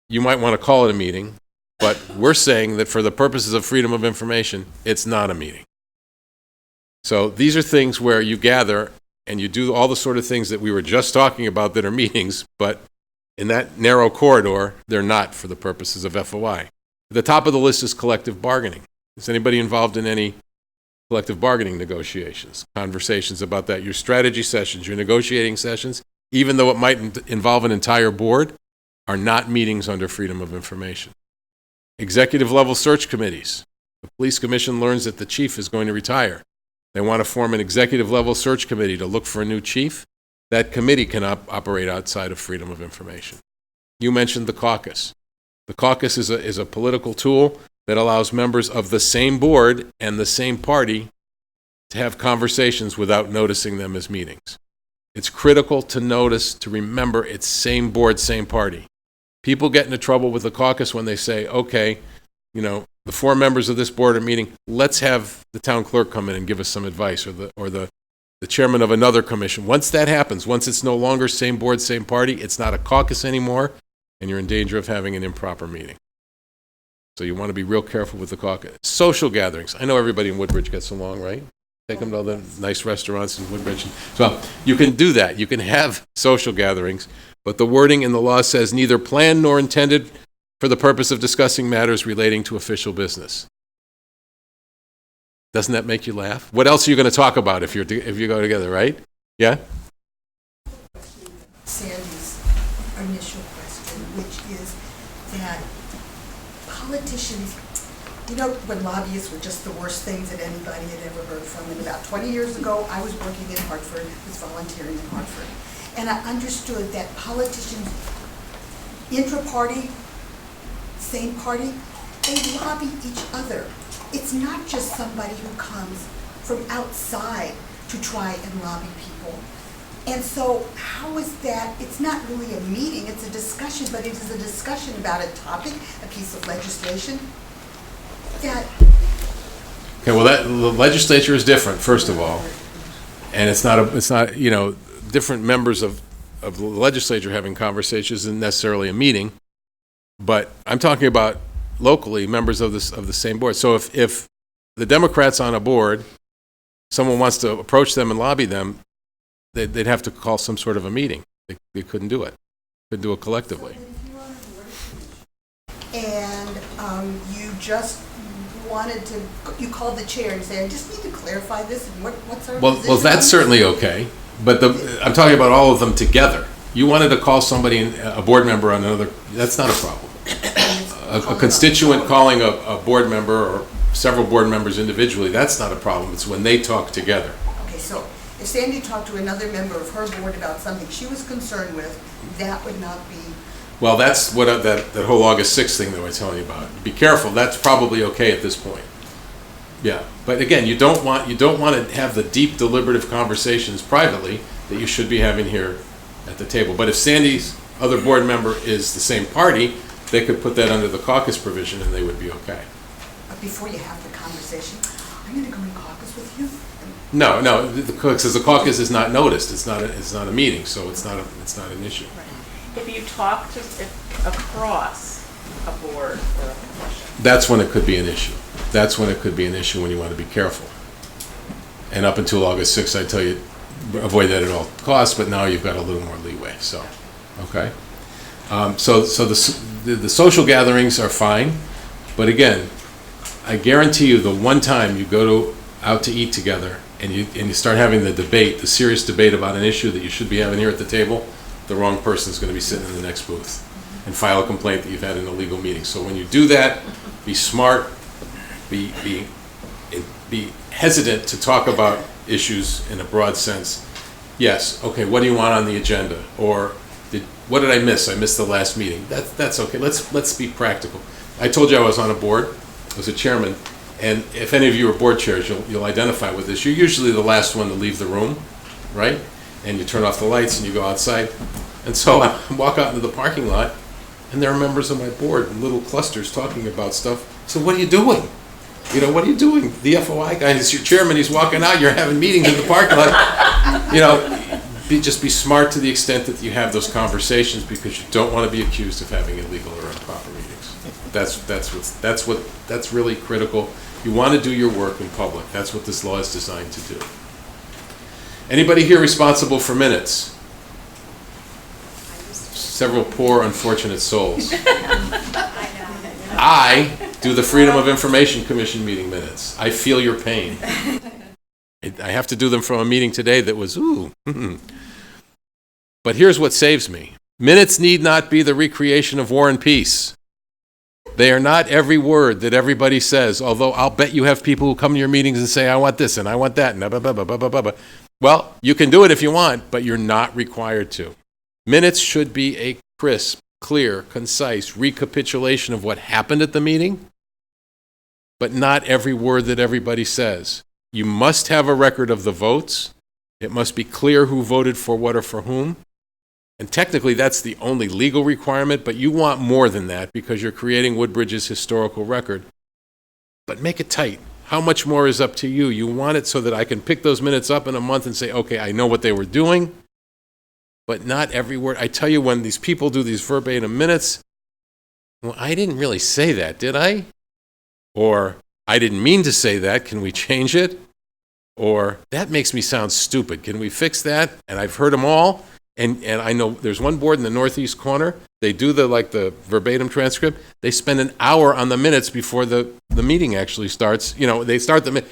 you might want to call it a meeting, but we're saying that for the purposes of freedom of information, it's not a meeting. So these are things where you gather and you do all the sort of things that we were just talking about that are meetings, but in that narrow corridor, they're not for the purposes of FOI. At the top of the list is collective bargaining. Is anybody involved in any collective bargaining negotiations, conversations about that? Your strategy sessions, your negotiating sessions, even though it might involve an entire board, are not meetings under freedom of information. Executive level search committees. The police commission learns that the chief is going to retire. They want to form an executive level search committee to look for a new chief. That committee can operate outside of freedom of information. You mentioned the caucus. The caucus is a political tool that allows members of the same board and the same party to have conversations without noticing them as meetings. It's critical to notice, to remember it's same board, same party. People get into trouble with the caucus when they say, okay, the 4 members of this board are meeting, let's have the town clerk come in and give us some advice, or the chairman of another commission. Once that happens, once it's no longer same board, same party, it's not a caucus anymore, and you're in danger of having an improper meeting. So you want to be real careful with the caucus. Social gatherings. I know everybody in Woodbridge gets along, right? Take them to all the nice restaurants in Woodbridge. So you can do that. You can have social gatherings, but the wording in the law says neither planned nor intended for the purpose of discussing matters relating to official business. Doesn't that make you laugh? What else are you going to talk about if you go together, right? Yeah? Sandy's initial question, which is that politicians You know, when lobbyists were just the worst things that anybody had ever heard from. And about 20 years ago, I was working in Hartford, was volunteering in Hartford. And I understood that politicians, intra-party, same party, they lobby each other. It's not just somebody who comes from outside to try and lobby people. And so how is that, it's not really a meeting, it's a discussion, but it is a discussion about a topic, a piece of legislation that, Okay, well, the legislature is different, first of all. And it's not, you know, different members of the legislature having conversations isn't necessarily a meeting. But I'm talking about locally, members of the same board. So if the Democrats on a board, someone wants to approach them and lobby them, they'd have to call some sort of a meeting. They couldn't do it. Couldn't do it collectively. and you just wanted to, you called the chair and said, I just need to clarify this, and what's our position? Well, that's certainly okay. But I'm talking about all of them together. You wanted to call somebody, a board member on another, that's not a problem. A constituent calling a board member or several board members individually, that's not a problem. It's when they talk together. Okay, so if Sandy talked to another member of her board about something she was concerned with, that would not be, Well, that's what that whole August 6th thing that I was telling you about. Be careful. That's probably okay at this point. Yeah, but again, you don't want to have the deep deliberative conversations privately that you should be having here at the table. But if Sandy's other board member is the same party, they could put that under the caucus provision and they would be okay. but before you have the conversation, I'm gonna go in caucus with you. No, because the caucus is not noticed. It's not a meeting, so it's not an issue. If you talk to, across a board or a commission, That's when it could be an issue. That's when it could be an issue, when you want to be careful. And up until August 6th, I tell you, avoid that at all costs, but now you've got a little more leeway, so, okay? So the social gatherings are fine, but again, I guarantee you, the one time you go out to eat together and you start having the debate, the serious debate about an issue that you should be having here at the table, the wrong person's going to be sitting in the next booth and file a complaint that you've had an illegal meeting. So when you do that, be smart, be hesitant to talk about issues in a broad sense. Yes, okay, what do you want on the agenda? Or what did I miss? I missed the last meeting. That's okay. Let's be practical. I told you I was on a board, I was a chairman, and if any of you are board chairs, you'll identify with this. You're usually the last one to leave the room, right? And you turn off the lights and you go outside. And so I walk out into the parking lot, and there are members of my board in little clusters talking about stuff. So what are you doing? You know, what are you doing? The FOI guy is your chairman, he's walking out, you're having meetings in the parking lot. You know, just be smart to the extent that you have those conversations, because you don't want to be accused of having illegal or improper meetings. That's really critical. You want to do your work in public. That's what this law is designed to do. Anybody here responsible for minutes? Several poor, unfortunate souls. I do the Freedom of Information Commission meeting minutes. I feel your pain. I have to do them from a meeting today that was, But here's what saves me. Minutes need not be the recreation of War and Peace. They are not every word that everybody says, although I'll bet you have people who come to your meetings and say, I want this and I want that, and blah, blah, blah, blah, blah, blah. Well, you can do it if you want, but you're not required to. Minutes should be a crisp, clear, concise recapitulation of what happened at the meeting, but not every word that everybody says. You must have a record of the votes. It must be clear who voted for what or for whom. And technically, that's the only legal requirement, but you want more than that because you're creating Woodbridge's historical record. But make it tight. How much more is up to you? You want it so that I can pick those minutes up in a month and say, okay, I know what they were doing, but not every word. I tell you, when these people do these verbatim minutes, well, I didn't really say that, did I? Or, I didn't mean to say that, can we change it? Or, that makes me sound stupid, can we fix that? And I've heard them all, and I know there's one board in the northeast corner, they do the verbatim transcript, they spend an hour on the minutes before the meeting actually starts. You know, they start the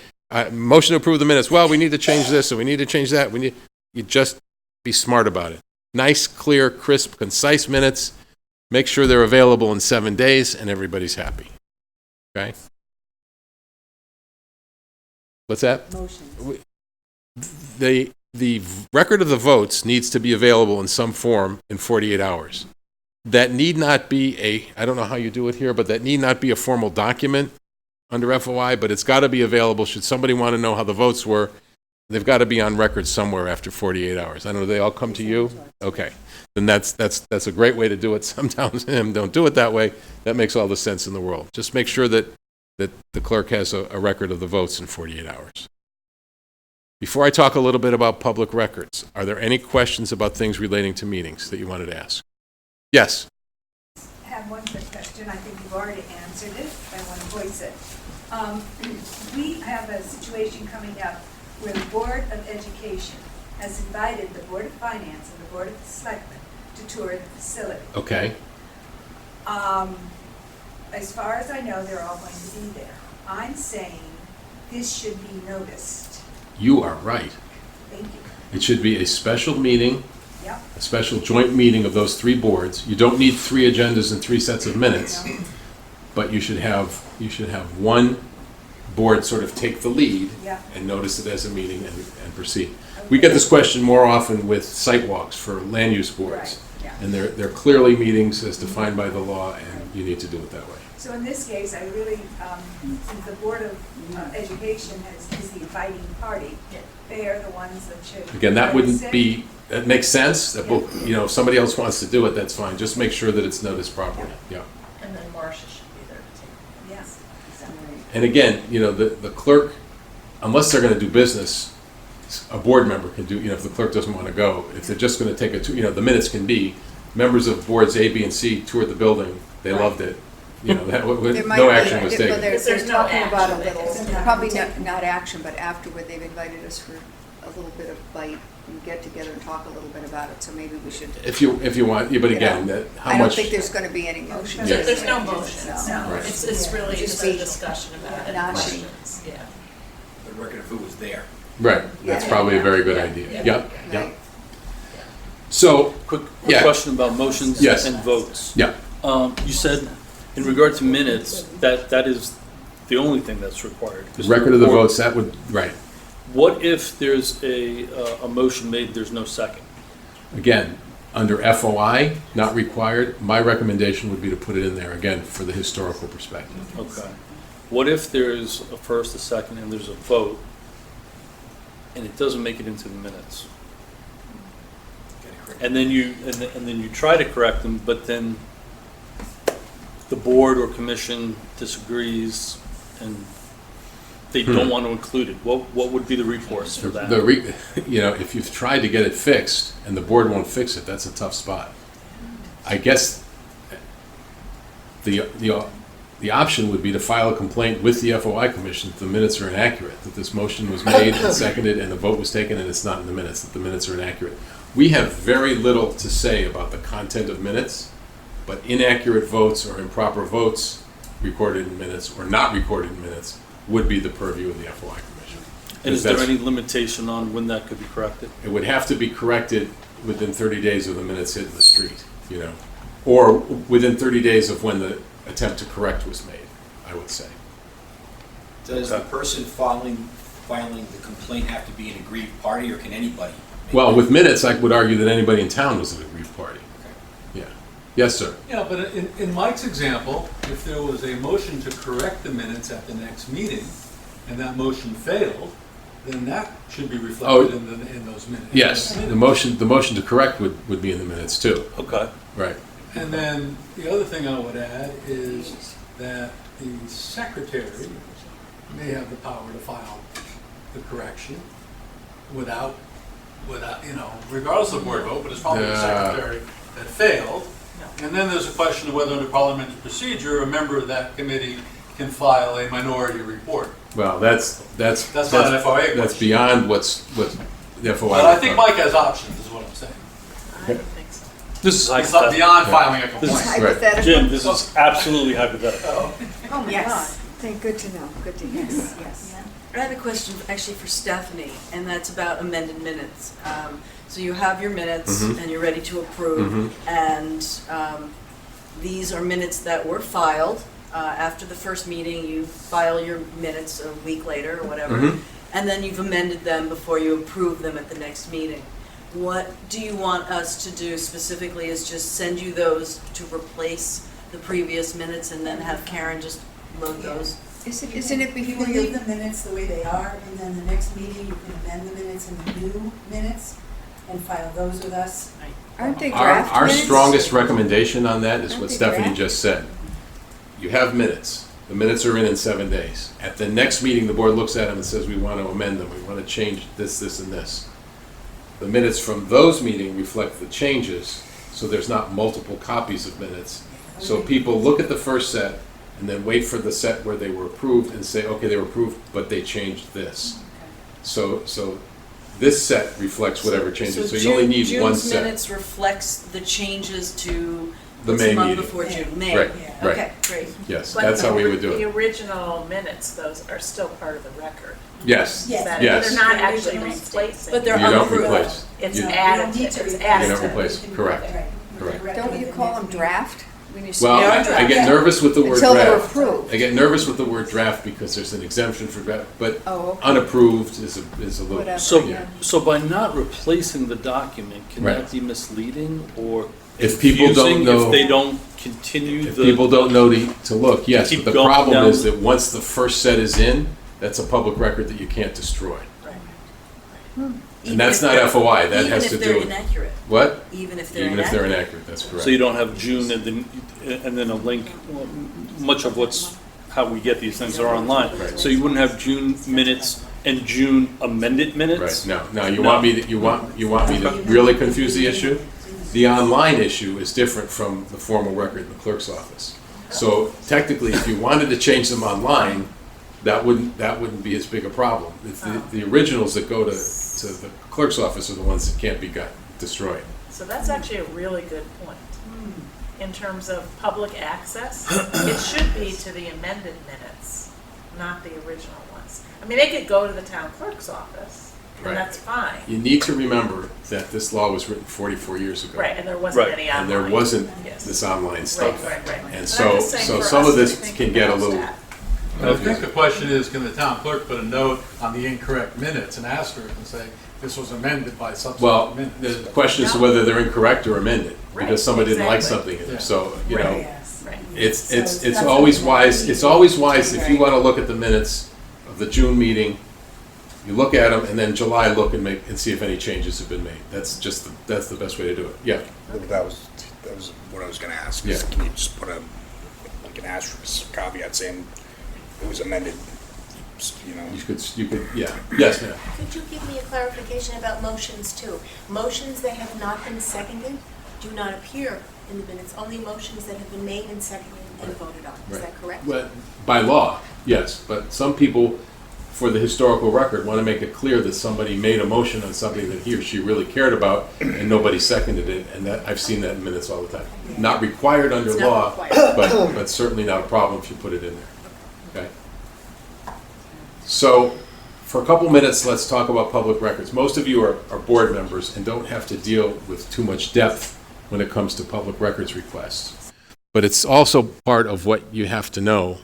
motion to approve the minutes, well, we need to change this, and we need to change that, you just be smart about it. Nice, clear, crisp, concise minutes, make sure they're available in 7 days, and everybody's happy, okay? What's that? Motion. The record of the votes needs to be available in some form in 48 hours. That need not be I don't know how you do it here, but that need not be a formal document under FOI, but it's got to be available. Should somebody want to know how the votes were, they've got to be on record somewhere after 48 hours. I don't know, they all come to you? Okay. Then that's a great way to do it. Some towns don't do it that way. That makes all the sense in the world. Just make sure that the clerk has a record of the votes in 48 hours. Before I talk a little bit about public records, are there any questions about things relating to meetings that you wanted to ask? Yes? I have one quick question. I think you've already answered it. I want to voice it. We have a situation coming up where the Board of Education has invited the Board of Finance and the Board of Selectmen to tour the facility. Okay. As far as I know, they're all going to be there. I'm saying this should be noticed. You are right. Thank you. It should be a special meeting, Yep. a special joint meeting of those three boards. You don't need 3 agendas and 3 sets of minutes, but you should have one board sort of take the lead Yeah. and notice it as a meeting and proceed. We get this question more often with site walks for land use boards. Right, yeah. And they're clearly meetings as defined by the law, and you need to do it that way. So in this case, I really, since the Board of Education is the inviting party, they are the ones that should. Again, that wouldn't say- be, that makes sense, that, if somebody else wants to do it, that's fine. Just make sure that it's noticed properly, yeah. And then Marcia should be there to take. Yes. And again, the clerk, unless they're gonna do business, a board member can do, if the clerk doesn't wanna go, if they're just gonna take the minutes can be, members of boards A, B, and C toured the building, they loved it, There might no be- action was well, taken. they're There's no talking about a action. little, It's not probably taken. not action, but afterward, they've invited us for a little bit of bite and get together and talk a little bit about it, so maybe we should. If you want, but again, that, how I don't much, think there's gonna be any motion. Yes. There's no motion. No. Right. It's really Just just a be discussion about it, noshing. questions, yeah. The record of who was there. right, that's Yeah. probably a very good idea, Yeah. yep, yep. Right. So, Quick Yeah. question about motions Yes. and votes. yeah, You said, in regard to minutes, that is the only thing that's required. record of the votes, that would, right. What if there's a motion made, there's no second? Again, under FOI, not required, my recommendation would be to put it in there, again, for the historical perspective. Okay. What if there's a first, a second, and there's a vote, and it doesn't make it into the minutes? And then you try to correct them, but then the board or commission disagrees, and they don't want to include it. What would be the recourse for that? If you've tried to get it fixed and the board won't fix it, that's a tough spot. I guess the option would be to file a complaint with the FOI commission that the minutes are inaccurate, that this motion was made and seconded and the vote was taken and it's not in the minutes, that the minutes are inaccurate. We have very little to say about the content of minutes, but inaccurate votes or improper votes recorded in minutes or not recorded in minutes would be the purview of the FOI commission. And is there That's- any limitation on when that could be corrected? It would have to be corrected within 30 days of the minutes hitting the street, or within 30 days of when the attempt to correct was made, I would say. Does the person filing the complaint have to be an aggrieved party, or can anybody? make Well, that? with minutes, I would argue that anybody in town was an aggrieved party. Yeah. Yes, sir. Yeah, but in Mike's example, if there was a motion to correct the minutes at the next meeting, and that motion failed, then that should be reflected in those minutes. Yes, the motion to correct would be in the minutes too. Okay. Right. And then the other thing I would add is that the secretary may have the power to file the correction without, regardless of board vote, but it's probably the Yeah. secretary that failed. And then there's a question of whether under parliamentary procedure, a member of that committee can file a minority report. Well, that's not an FOA That's question. beyond what the FOI. But I think Mike has options, is what I'm saying. I don't think so. This is It's not hypothetical. beyond filing a This complaint. is- Hypothetical. Jim, this is absolutely hypothetical. Oh, my Yes. God. Thank, good to know, good to hear. Yes. I have a question actually for Stephanie, and that's about amended minutes. So you have your minutes Mhm. and you're ready to approve, and these are minutes that were filed. After the first meeting, you file your minutes a week later or whatever. Mhm. and then you've amended them before you approve them at the next meeting. What do you want us to do specifically, is just send you those to replace the previous minutes and then have Karen just load those? Isn't it You before can you? leave the minutes the way they are, and then the next meeting, you can amend the minutes in the new minutes and file those with us. Aren't they Our, draft our minutes? strongest recommendation on that is Aren't what they Stephanie draft? just said. You have minutes. The minutes are in 7 days. At the next meeting, the board looks at them and says, we want to amend them, we want to change this, this, and this. The minutes from those meetings reflect the changes, so there's not multiple copies of minutes. So people look at the first set and then wait for the set where they were approved and say, okay, they were approved, but they changed this. So this set reflects whatever changes, so you only need one June's set. minutes reflects the changes to The what's May month meeting. before June, May. Right, Yeah. right. Okay, great. Yes, But that's how we would do The it. original minutes, those are still part of the record. Yes, Yes. That- Yes. They're not The actually originals. replacing. But they're you don't unapproved. replace. It's You- No, added, you don't need to it's replace added You to. don't replace, correct. Right. Correct. Don't you call them draft? When you say Well, they're I draft? get nervous with the word Until they're draft. approved. I get nervous with the word draft because there's an exemption for draft, but Oh, okay. unapproved is a little. Whatever. So, Yeah. so by not replacing the document, can Right. that be misleading or If people don't confusing know- if they don't continue If the? people don't know to look, yes, Keep but the going problem down. is that once the first set is in, that's a public record that you can't destroy. Even And that's if not they're- FOI, that has to do Even if they're with. inaccurate, What? even if they're Even inaccurate. if they're inaccurate, that's correct. So you don't have June and then a link, well, much of what's, how we get these things are online. Right. So you wouldn't have June minutes and June amended minutes? Right, no, you want me to, you want me to really confuse the issue? The online issue is different from the formal record in the clerk's office. So technically, if you wanted to change them online, that wouldn't be as big a problem. It's the originals that go to the clerk's office are the ones that can't be destroyed. So that's actually a really good point. In terms of public access, it should be to the amended minutes, not the original ones. I mean, they could go to the town clerk's office, Right. and that's fine. You need to remember that this law was written 44 years ago. Right, and there wasn't Right. any online. And there wasn't Yes. this online Right, stuff. right, right. And But I'm so, just saying for some us of to this think can get a about little. that. I think the question is, can the town clerk put a note on the incorrect minutes and asterisk and say, this was amended by subsequent Well, minutes? the question is whether they're incorrect or amended, Right, because somebody didn't like exactly. something in there. Yeah. So, you Right. know, Yes. Right. it's So that's always what wise, we- it's always wise if you want to look at the minutes of the June meeting, you look at them, and then July look and see if any changes have been made. That's the best way to do it. Yeah. That was what I was gonna ask. is Yeah. Can you just put like an asterisk caveat saying it was amended, you know? You could, yeah. Yes, ma'am. Could you give me a clarification about motions too? Motions that have not been seconded do not appear in the minutes, only motions that have been made and seconded and voted on. Is Right. that correct? Well, by law, yes, but some people, for the historical record, want to make it clear that somebody made a motion on something that he or she really cared about, and nobody seconded it, and that, I've seen that in minutes all the time. Not required under It's not law, required. but certainly not a problem if you put it in there. Okay? So, for a couple minutes, let's talk about public records. Most of you are board members and don't have to deal with too much depth when it comes to public records requests. But it's also part of what you have to know,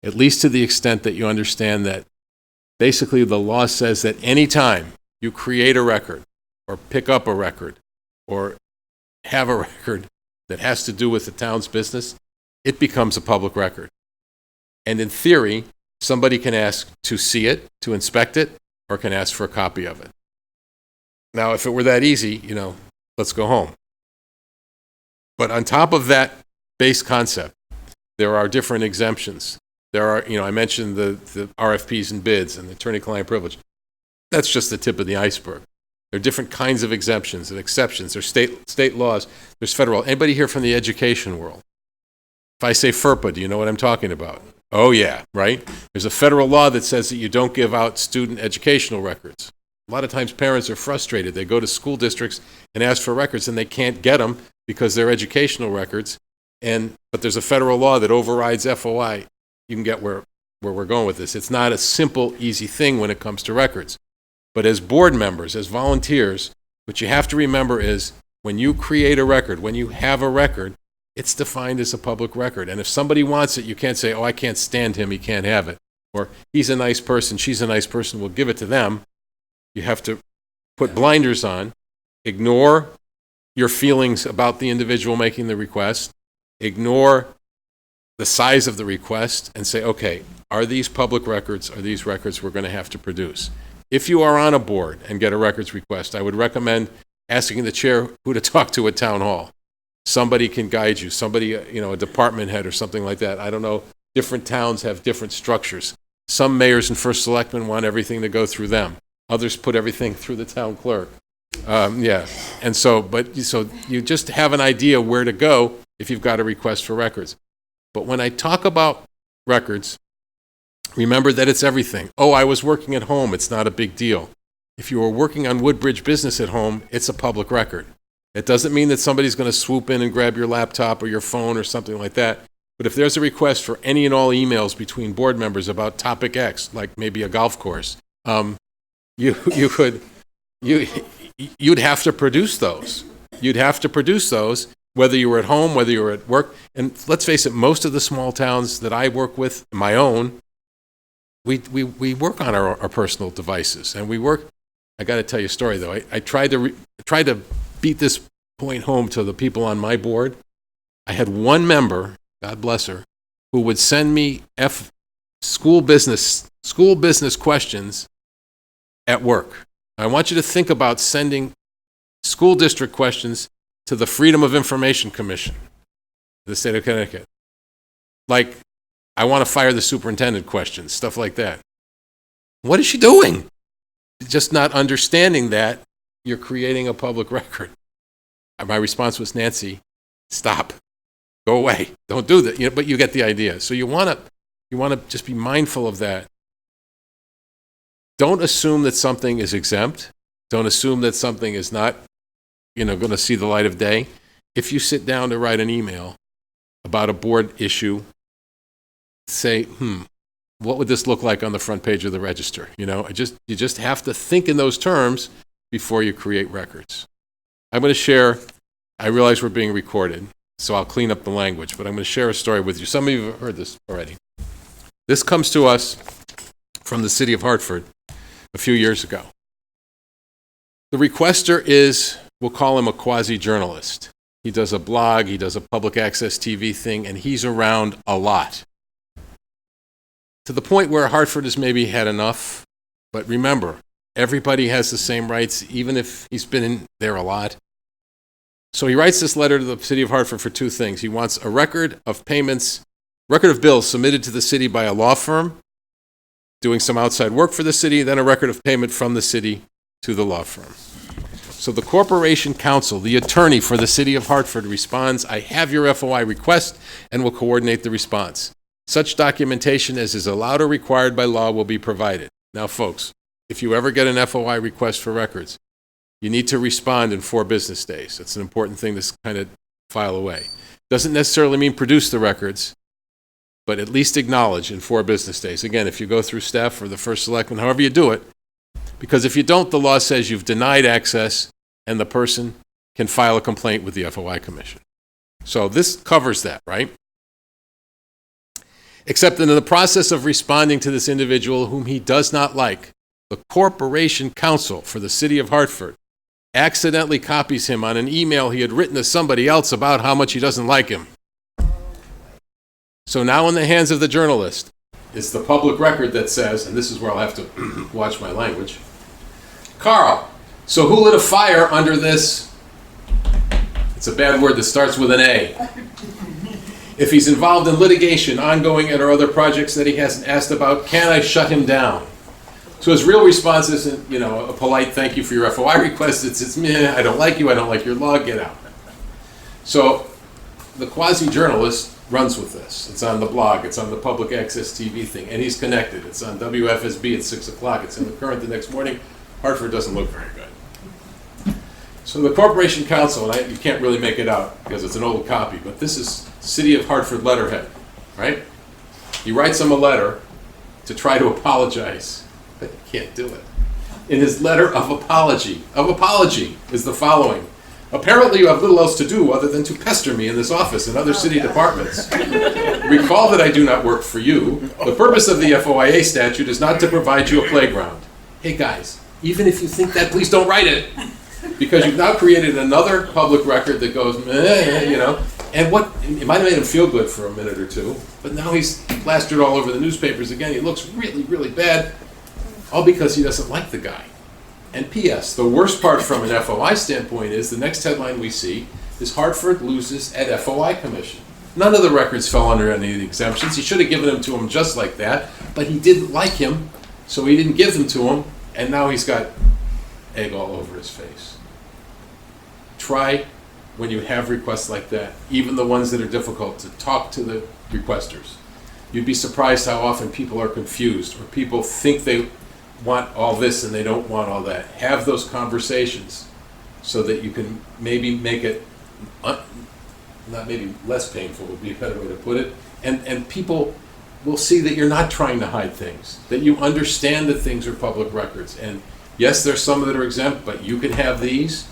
at least to the extent that you understand that basically the law says that anytime you create a record or pick up a record or have a record that has to do with the town's business, it becomes a public record. And in theory, somebody can ask to see it, to inspect it, or can ask for a copy of it. Now, if it were that easy, let's go home. But on top of that base concept, there are different exemptions. There are, I mentioned the RFPs and bids and the attorney-client privilege. That's just the tip of the iceberg. There are different kinds of exemptions and exceptions. There's state laws. There's federal. Anybody here from the education world? If I say FERPA, do you know what I'm talking about? Oh, yeah, right? There's a federal law that says that you don't give out student educational records. A lot of times parents are frustrated. They go to school districts and ask for records, and they can't get them because they're educational records. But there's a federal law that overrides FOI. You can get where we're going with this. It's not a simple, easy thing when it comes to records. But as board members, as volunteers, what you have to remember is when you create a record, when you have a record, it's defined as a public record. And if somebody wants it, you can't say, oh, I can't stand him, he can't have it. or he's a nice person, she's a nice person, we'll give it to them. You have to put blinders on, ignore your feelings about the individual making the request, ignore the size of the request, and say, okay, are these public records? Are these records we're going to have to produce? If you are on a board and get a records request, I would recommend asking the chair who to talk to at town hall. Somebody can guide you, somebody, a department head or something like that. I don't know. Different towns have different structures. Some mayors and first selectmen want everything to go through them. Others put everything through the town clerk. And so you just have an idea where to go if you've got a request for records. But when I talk about records, remember that it's everything. Oh, I was working at home. It's not a big deal. If you were working on Woodbridge Business at home, it's a public record. It doesn't mean that somebody's going to swoop in and grab your laptop or your phone or something like that. But if there's a request for any and all emails between board members about topic X, like maybe a golf course, you'd have to produce those. You'd have to produce those, whether you were at home, whether you were at work. And let's face it, most of the small towns that I work with, my own, we work on our personal devices, and we work. I got to tell you a story though. I tried to beat this point home to the people on my board. I had one member, God bless her, who would send me school business questions at work. I want you to think about sending school district questions to the Freedom of Information Commission, the state of Connecticut. Like, I want to fire the superintendent questions, stuff like that. What is she doing? Just not understanding that you're creating a public record. My response was, Nancy, stop. Go away. Don't do that. But you get the idea. So you want to just be mindful of that. Don't assume that something is exempt. Don't assume that something is not, going to see the light of day. If you sit down to write an email about a board issue, say, what would this look like on the front page of the Register? You just have to think in those terms before you create records. I'm going to share, I realize we're being recorded, so I'll clean up the language, but I'm going to share a story with you. Some of you have heard this already. This comes to us from the city of Hartford a few years ago. The requester is, we'll call him a quasi-journalist. He does a blog, he does a public access TV thing, and he's around a lot. To the point where Hartford has maybe had enough, but remember, everybody has the same rights, even if he's been in there a lot. So he writes this letter to the city of Hartford for two things. He wants a record of payments, record of bills submitted to the city by a law firm doing some outside work for the city, then a record of payment from the city to the law firm. So the Corporation Counsel, the attorney for the city of Hartford, responds, I have your FOI request and will coordinate the response. Such documentation as is allowed or required by law will be provided. Now, folks, if you ever get an FOI request for records, you need to respond in 4 business days. That's an important thing to kind of file away. Doesn't necessarily mean produce the records, but at least acknowledge in 4 business days. Again, if you go through staff or the first selectman, however you do it, because if you don't, the law says you've denied access and the person can file a complaint with the FOI Commission. So this covers that, right? Except that in the process of responding to this individual whom he does not like, the Corporation Counsel for the city of Hartford accidentally copies him on an email he had written to somebody else about how much he doesn't like him. So now in the hands of the journalist, it's the public record that says, and this is where I'll have to watch my language, Carl, so who lit a fire under this? It's a bad word that starts with an A. If he's involved in litigation, ongoing or other projects that he hasn't asked about, can I shut him down? So his real response isn't, a polite thank you for your FOI request. It's meh, I don't like you, I don't like your law, get out. So the quasi-journalist runs with this. It's on the blog, it's on the public access TV thing, and he's connected. It's on WFSB at 6 o'clock, it's in the Current the next morning. Hartford doesn't look very good. So the Corporation Counsel, and you can't really make it out because it's an old copy, but this is City of Hartford letterhead, right? He writes him a letter to try to apologize, but he can't do it. In his letter of apology is the following. Apparently you have little else to do other than to pester me in this office and other city departments. Recall that I do not work for you. The purpose of the FOIA statute is not to provide you a playground. Hey guys, even if you think that, please don't write it. Because you've now created another public record that goes, meh, you know. And what, it might have made him feel good for a minute or two, but now he's plastered all over the newspapers again. He looks really, really bad, all because he doesn't like the guy. And P.S., the worst part from an FOI standpoint is the next headline we see is Hartford loses at FOI commission. None of the records fell under any of the exemptions. He should have given them to him just like that, but he didn't like him, so he didn't give them to him, and now he's got egg all over his face. Try, when you have requests like that, even the ones that are difficult, to talk to the requesters. You'd be surprised how often people are confused, or people think they want all this and they don't want all that. Have those conversations so that you can maybe make it, not maybe less painful would be a better way to put it, and people will see that you're not trying to hide things, that you understand that things are public records. And yes, there's some that are exempt, but you can have these.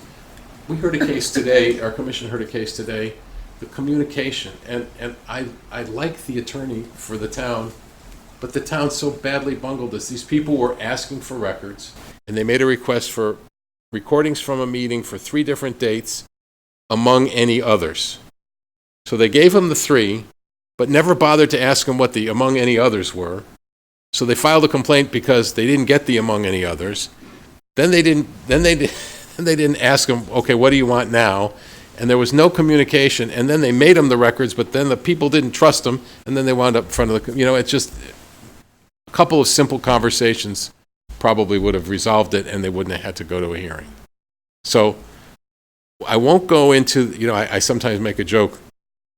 We heard a case today, our commission heard a case today, the communication, and I like the attorney for the town, but the town so badly bungled this. These people were asking for records, and they made a request for recordings from a meeting for 3 different dates, among any others. So they gave them the 3, but never bothered to ask them what the among any others were. So they filed a complaint because they didn't get the among any others. Then they didn't ask them, okay, what do you want now? And there was no communication, and then they made them the records, but then the people didn't trust them, and then they wound up in front of the, it's just a couple of simple conversations probably would have resolved it, and they wouldn't have had to go to a hearing. So I won't go into, I sometimes make a joke,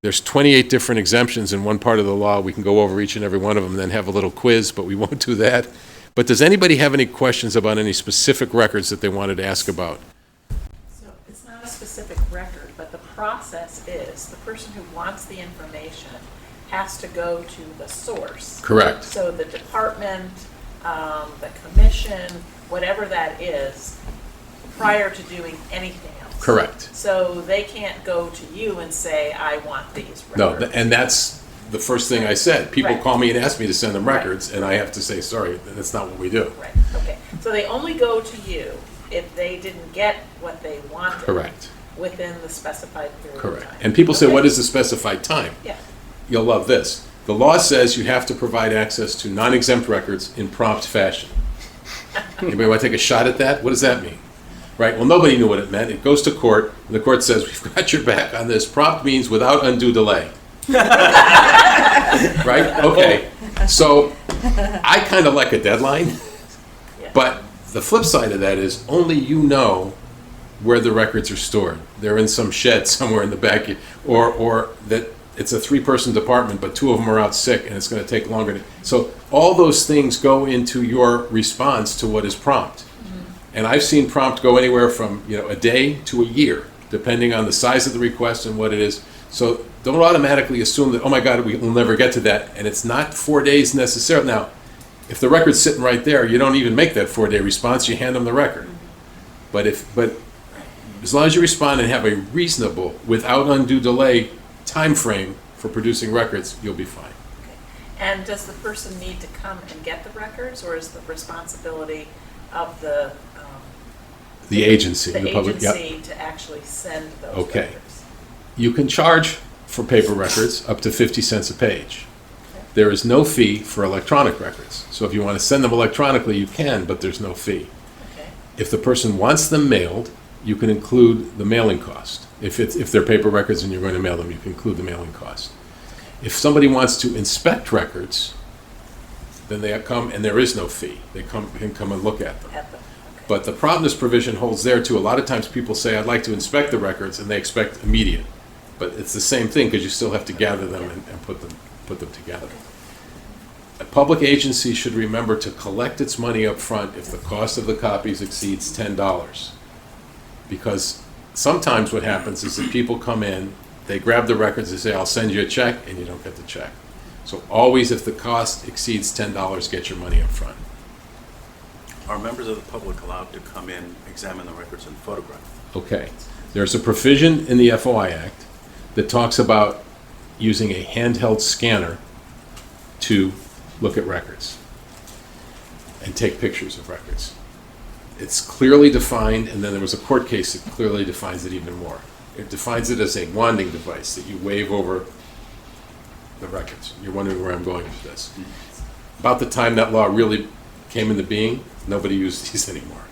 there's 28 different exemptions in one part of the law. We can go over each and every one of them and then have a little quiz, but we won't do that. But does anybody have any questions about any specific records that they wanted to ask about? So it's not a specific record, but the process is the person who wants the information has to go to the source. Correct. So the department, the commission, whatever that is, prior to doing anything else. Correct. So they can't go to you and say, I want these No, records. and that's the first thing I said. People Right. call me and ask me to send them Right. records, and I have to say, sorry, that's not what we do. Right, okay. So they only go to you if they didn't get what they wanted. Correct. Within the specified period of Correct. time. And people say, Okay. what is the specified time? Yeah. You'll love this. The law says you have to provide access to non-exempt records in prompt fashion. Anybody want to take a shot at that? What does that mean? Right, well, nobody knew what it meant. It goes to court, and the court says, we've got your back on this. Prompt means without undue delay. Right? Okay. So I kind of like a deadline, but the flip side of that is only you know where the records are stored. They're in some shed somewhere in the back, or that it's a 3-person department, but 2 of them are out sick, and it's going to take longer to. So all those things go into your response to what is prompt. And I've seen prompt go anywhere from a day to a year, depending on the size of the request and what it is. So don't automatically assume that, oh my God, we will never get to that. And it's not 4 days necessarily. Now, if the record's sitting right there, you don't even make that 4-day response. You hand them the record. But as long as you respond and have a reasonable, without undue delay, time frame for producing records, you'll be fine. And does the person need to come and get the records, or is the responsibility of the agency, the the public, yep. agency to actually send those Okay. records? You can charge for paper records up to 50 cents a page. There is no fee for electronic records. So if you want to send them electronically, you can, but there's no fee. Okay. If the person wants them mailed, you can include the mailing cost. If they're paper records and you're going to mail them, you can include the mailing cost. If somebody wants to inspect records, then they come, and there is no fee. They can come and look at them. But the promptness provision holds there too. A lot of times people say, I'd like to inspect the records, and they expect immediate. But it's the same thing, because you still have to gather them and put them together. A public agency should remember to collect its money up front if the cost of the copies exceeds $10. Because sometimes what happens is that people come in, they grab the records, they say, I'll send you a check, and you don't get the check. So always, if the cost exceeds $10, get your money up front. Are members of the public allowed to come in, examine the records, and photograph? Okay. There's a provision in the FOI Act that talks about using a handheld scanner to look at records and take pictures of records. It's clearly defined, and then there was a court case that clearly defines it even more. It defines it as a wanding device that you wave over the records. You're wondering where I'm going with this. About the time that law really came into being, nobody used these anymore.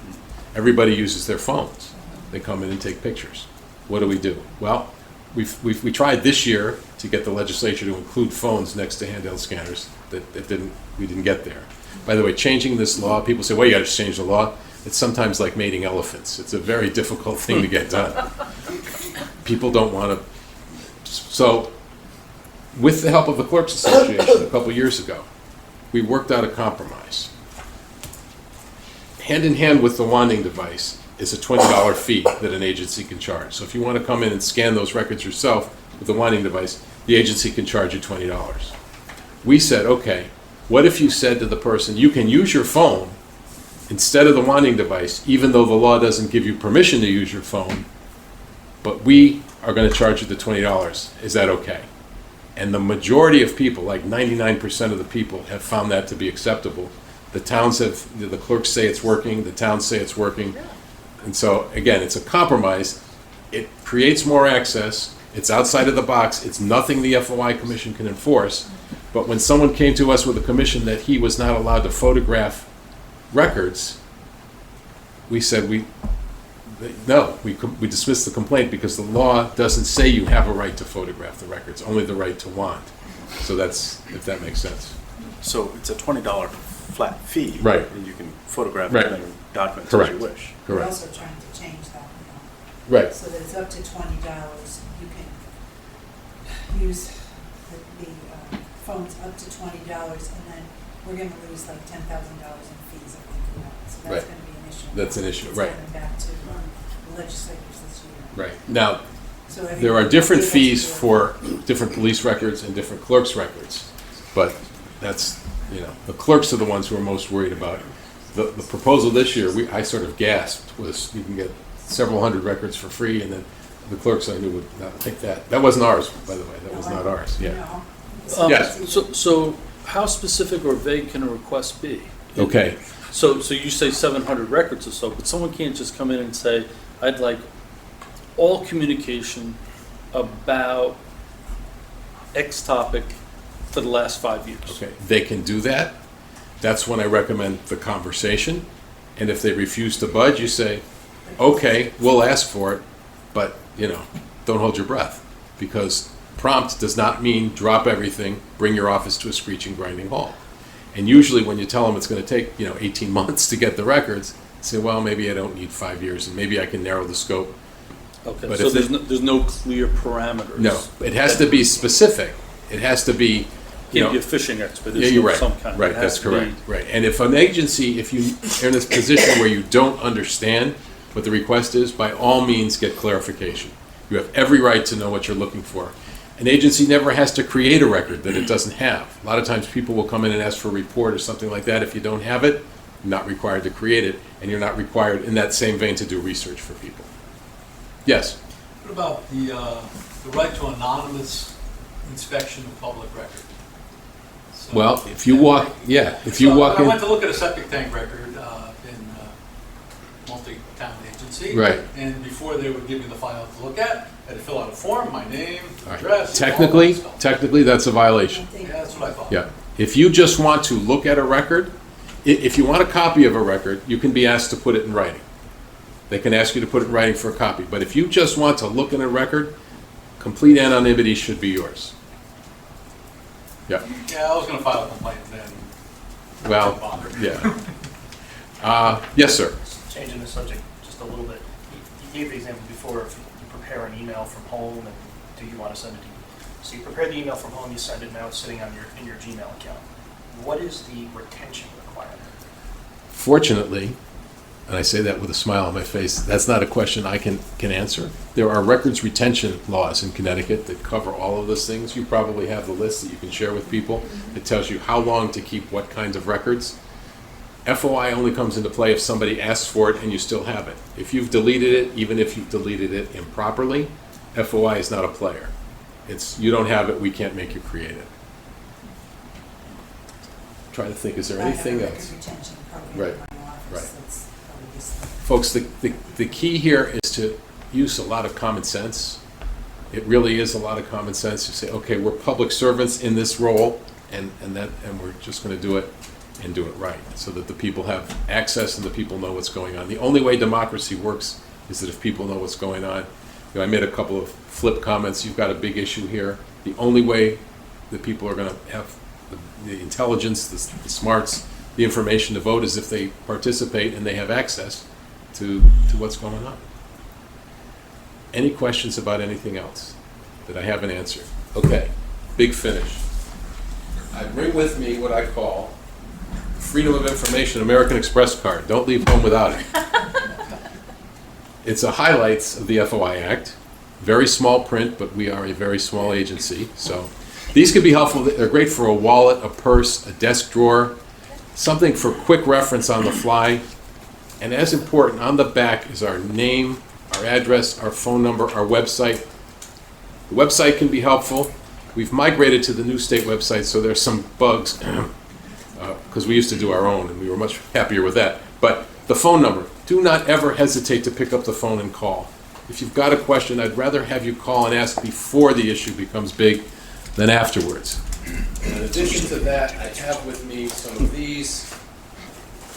Everybody uses their phones. They come in and take pictures. What do? Well, we tried this year to get the legislature to include phones next to handheld scanners. We didn't get there. By the way, changing this law, people say, well, you got to change the law. It's sometimes like mating elephants. It's a very difficult thing to get done. People don't want to. So, with the help of the Clerks Association a couple years ago, we worked out a compromise. Hand in hand with the wanding device is a $20 fee that an agency can charge. So if you want to come in and scan those records yourself with the wanding device, the agency can charge you $20. We said, okay, what if you said to the person, you can use your phone instead of the wanding device, even though the law doesn't give you permission to use your phone, but we are going to charge you the $20. Is that okay? And the majority of people, like 99% of the people, have found that to be acceptable. The towns have, the clerks say it's working, the towns say it's working. And so, again, it's a compromise. It creates more access. It's outside of the box. It's nothing the FOI Commission can enforce. But when someone came to us with a commission that he was not allowed to photograph records, we said we dismissed the complaint because the law doesn't say you have a right to photograph the records, only the right to wand. So that's, if that makes sense. So it's a $20 flat fee. Right. And you can photograph Right. as many documents Correct. as you wish. We're Correct. also trying to change that now. Right. So that it's up to $20. You can use the phones up to $20, and then we're going to lose like $10,000 in fees if we do that. So that's Right. going to be an issue. That's an issue, It's right. coming back to the legislators this year. Right. Now, So there are everybody different will be able to fees do it. for different police records and different clerks' records, but that's, the clerks are the ones who are most worried about it. The proposal this year, I sort of gasped, was you can get several hundred records for free, and then the clerks I knew would not think that. That wasn't ours, by the way. That was not ours, yeah. No. Yes. So how specific or vague can a request be? Okay. So you say 700 records or so, but someone can't just come in and say, I'd like all communication about X topic for the last 5 years. Okay, they can do that. That's when I recommend the conversation. And if they refuse to budge, you say, okay, we'll ask for it, but, don't hold your breath. Because prompt does not mean drop everything, bring your office to a screeching, grinding halt. And usually when you tell them it's going to take, 18 months to get the records, say, well, maybe I don't need 5 years, and maybe I can narrow the scope. Okay, But so if there's no clear parameters? No, it has to be specific. It has to be, Can't be a fishing expedition yeah, you're of right. some kind. Right, It has that's to be- correct. Right, and if an agency, if you're in this position where you don't understand what the request is, by all means get clarification. You have every right to know what you're looking for. An agency never has to create a record that it doesn't have. A lot of times people will come in and ask for a report or something like that. If you don't have it, you're not required to create it, and you're not required in that same vein to do research for people. Yes? What about the right to anonymous inspection of public record? So- Well, if you walk, if you So walk I in. went to look at a septic tank record in a multi-town agency. Right. And before they would give me the file to look at, I had to fill out a form, my name, All right. address. all that stuff. Technically, that's a violation. Yeah, that's what I thought. Yeah. If you just want to look at a record, if you want a copy of a record, you can be asked to put it in writing. They can ask you to put it in writing for a copy. But if you just want to look at a record, complete anonymity should be yours. Yeah. Yeah, I was gonna file a complaint then. Well, Didn't bother. yeah. Yes, sir. Changing the subject just a little bit, you gave the example before, if you prepare an email from home, and do you want to send it to you? So you prepare the email from home, you send it, now it's sitting on in your Gmail account. What is the retention requirement? Fortunately, and I say that with a smile on my face, that's not a question I can answer. There are records retention laws in Connecticut that cover all of those things. You probably have the list that you can share with people. It tells you how long to keep what kinds of records. FOI only comes into play if somebody asks for it and you still have it. If you've deleted it, even if you've deleted it improperly, FOI is not a player. It's, you don't have it, we can't make you create it. Trying to think, is there anything else? I have a record retention program Right, in my office. right. That's probably just- Folks, the key here is to use a lot of common sense. It really is a lot of common sense to say, okay, we're public servants in this role, and we're just going to do it and do it right, so that the people have access and the people know what's going on. The only way democracy works is that if people know what's going on. You know, I made a couple of flip comments. You've got a big issue here. The only way that people are going to have the intelligence, the smarts, the information to vote is if they participate and they have access to what's going on. Any questions about anything else that I haven't answered? Okay, big finish. I bring with me what I call the Freedom of Information American Express card. Don't leave home without it. It's a highlights of the FOI Act. Very small print, but we are a very small agency. So these could be helpful. They're great for a wallet, a purse, a desk drawer, something for quick reference on the fly. And as important, on the back is our name, our address, our phone number, our website. The website can be helpful. We've migrated to the new state website, so there's some bugs, because we used to do our own, and we were much happier with that. But the phone number, do not ever hesitate to pick up the phone and call. If you've got a question, I'd rather have you call and ask before the issue becomes big than afterwards. In addition to that, I have with me some of these.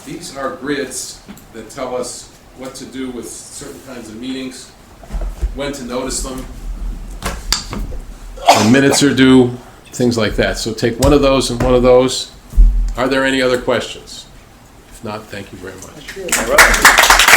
These are grids that tell us what to do with certain kinds of meetings, when to notice them, when minutes are due, things like that. So take one of those and one of those. Are there any other questions? If not, thank you very much. All right.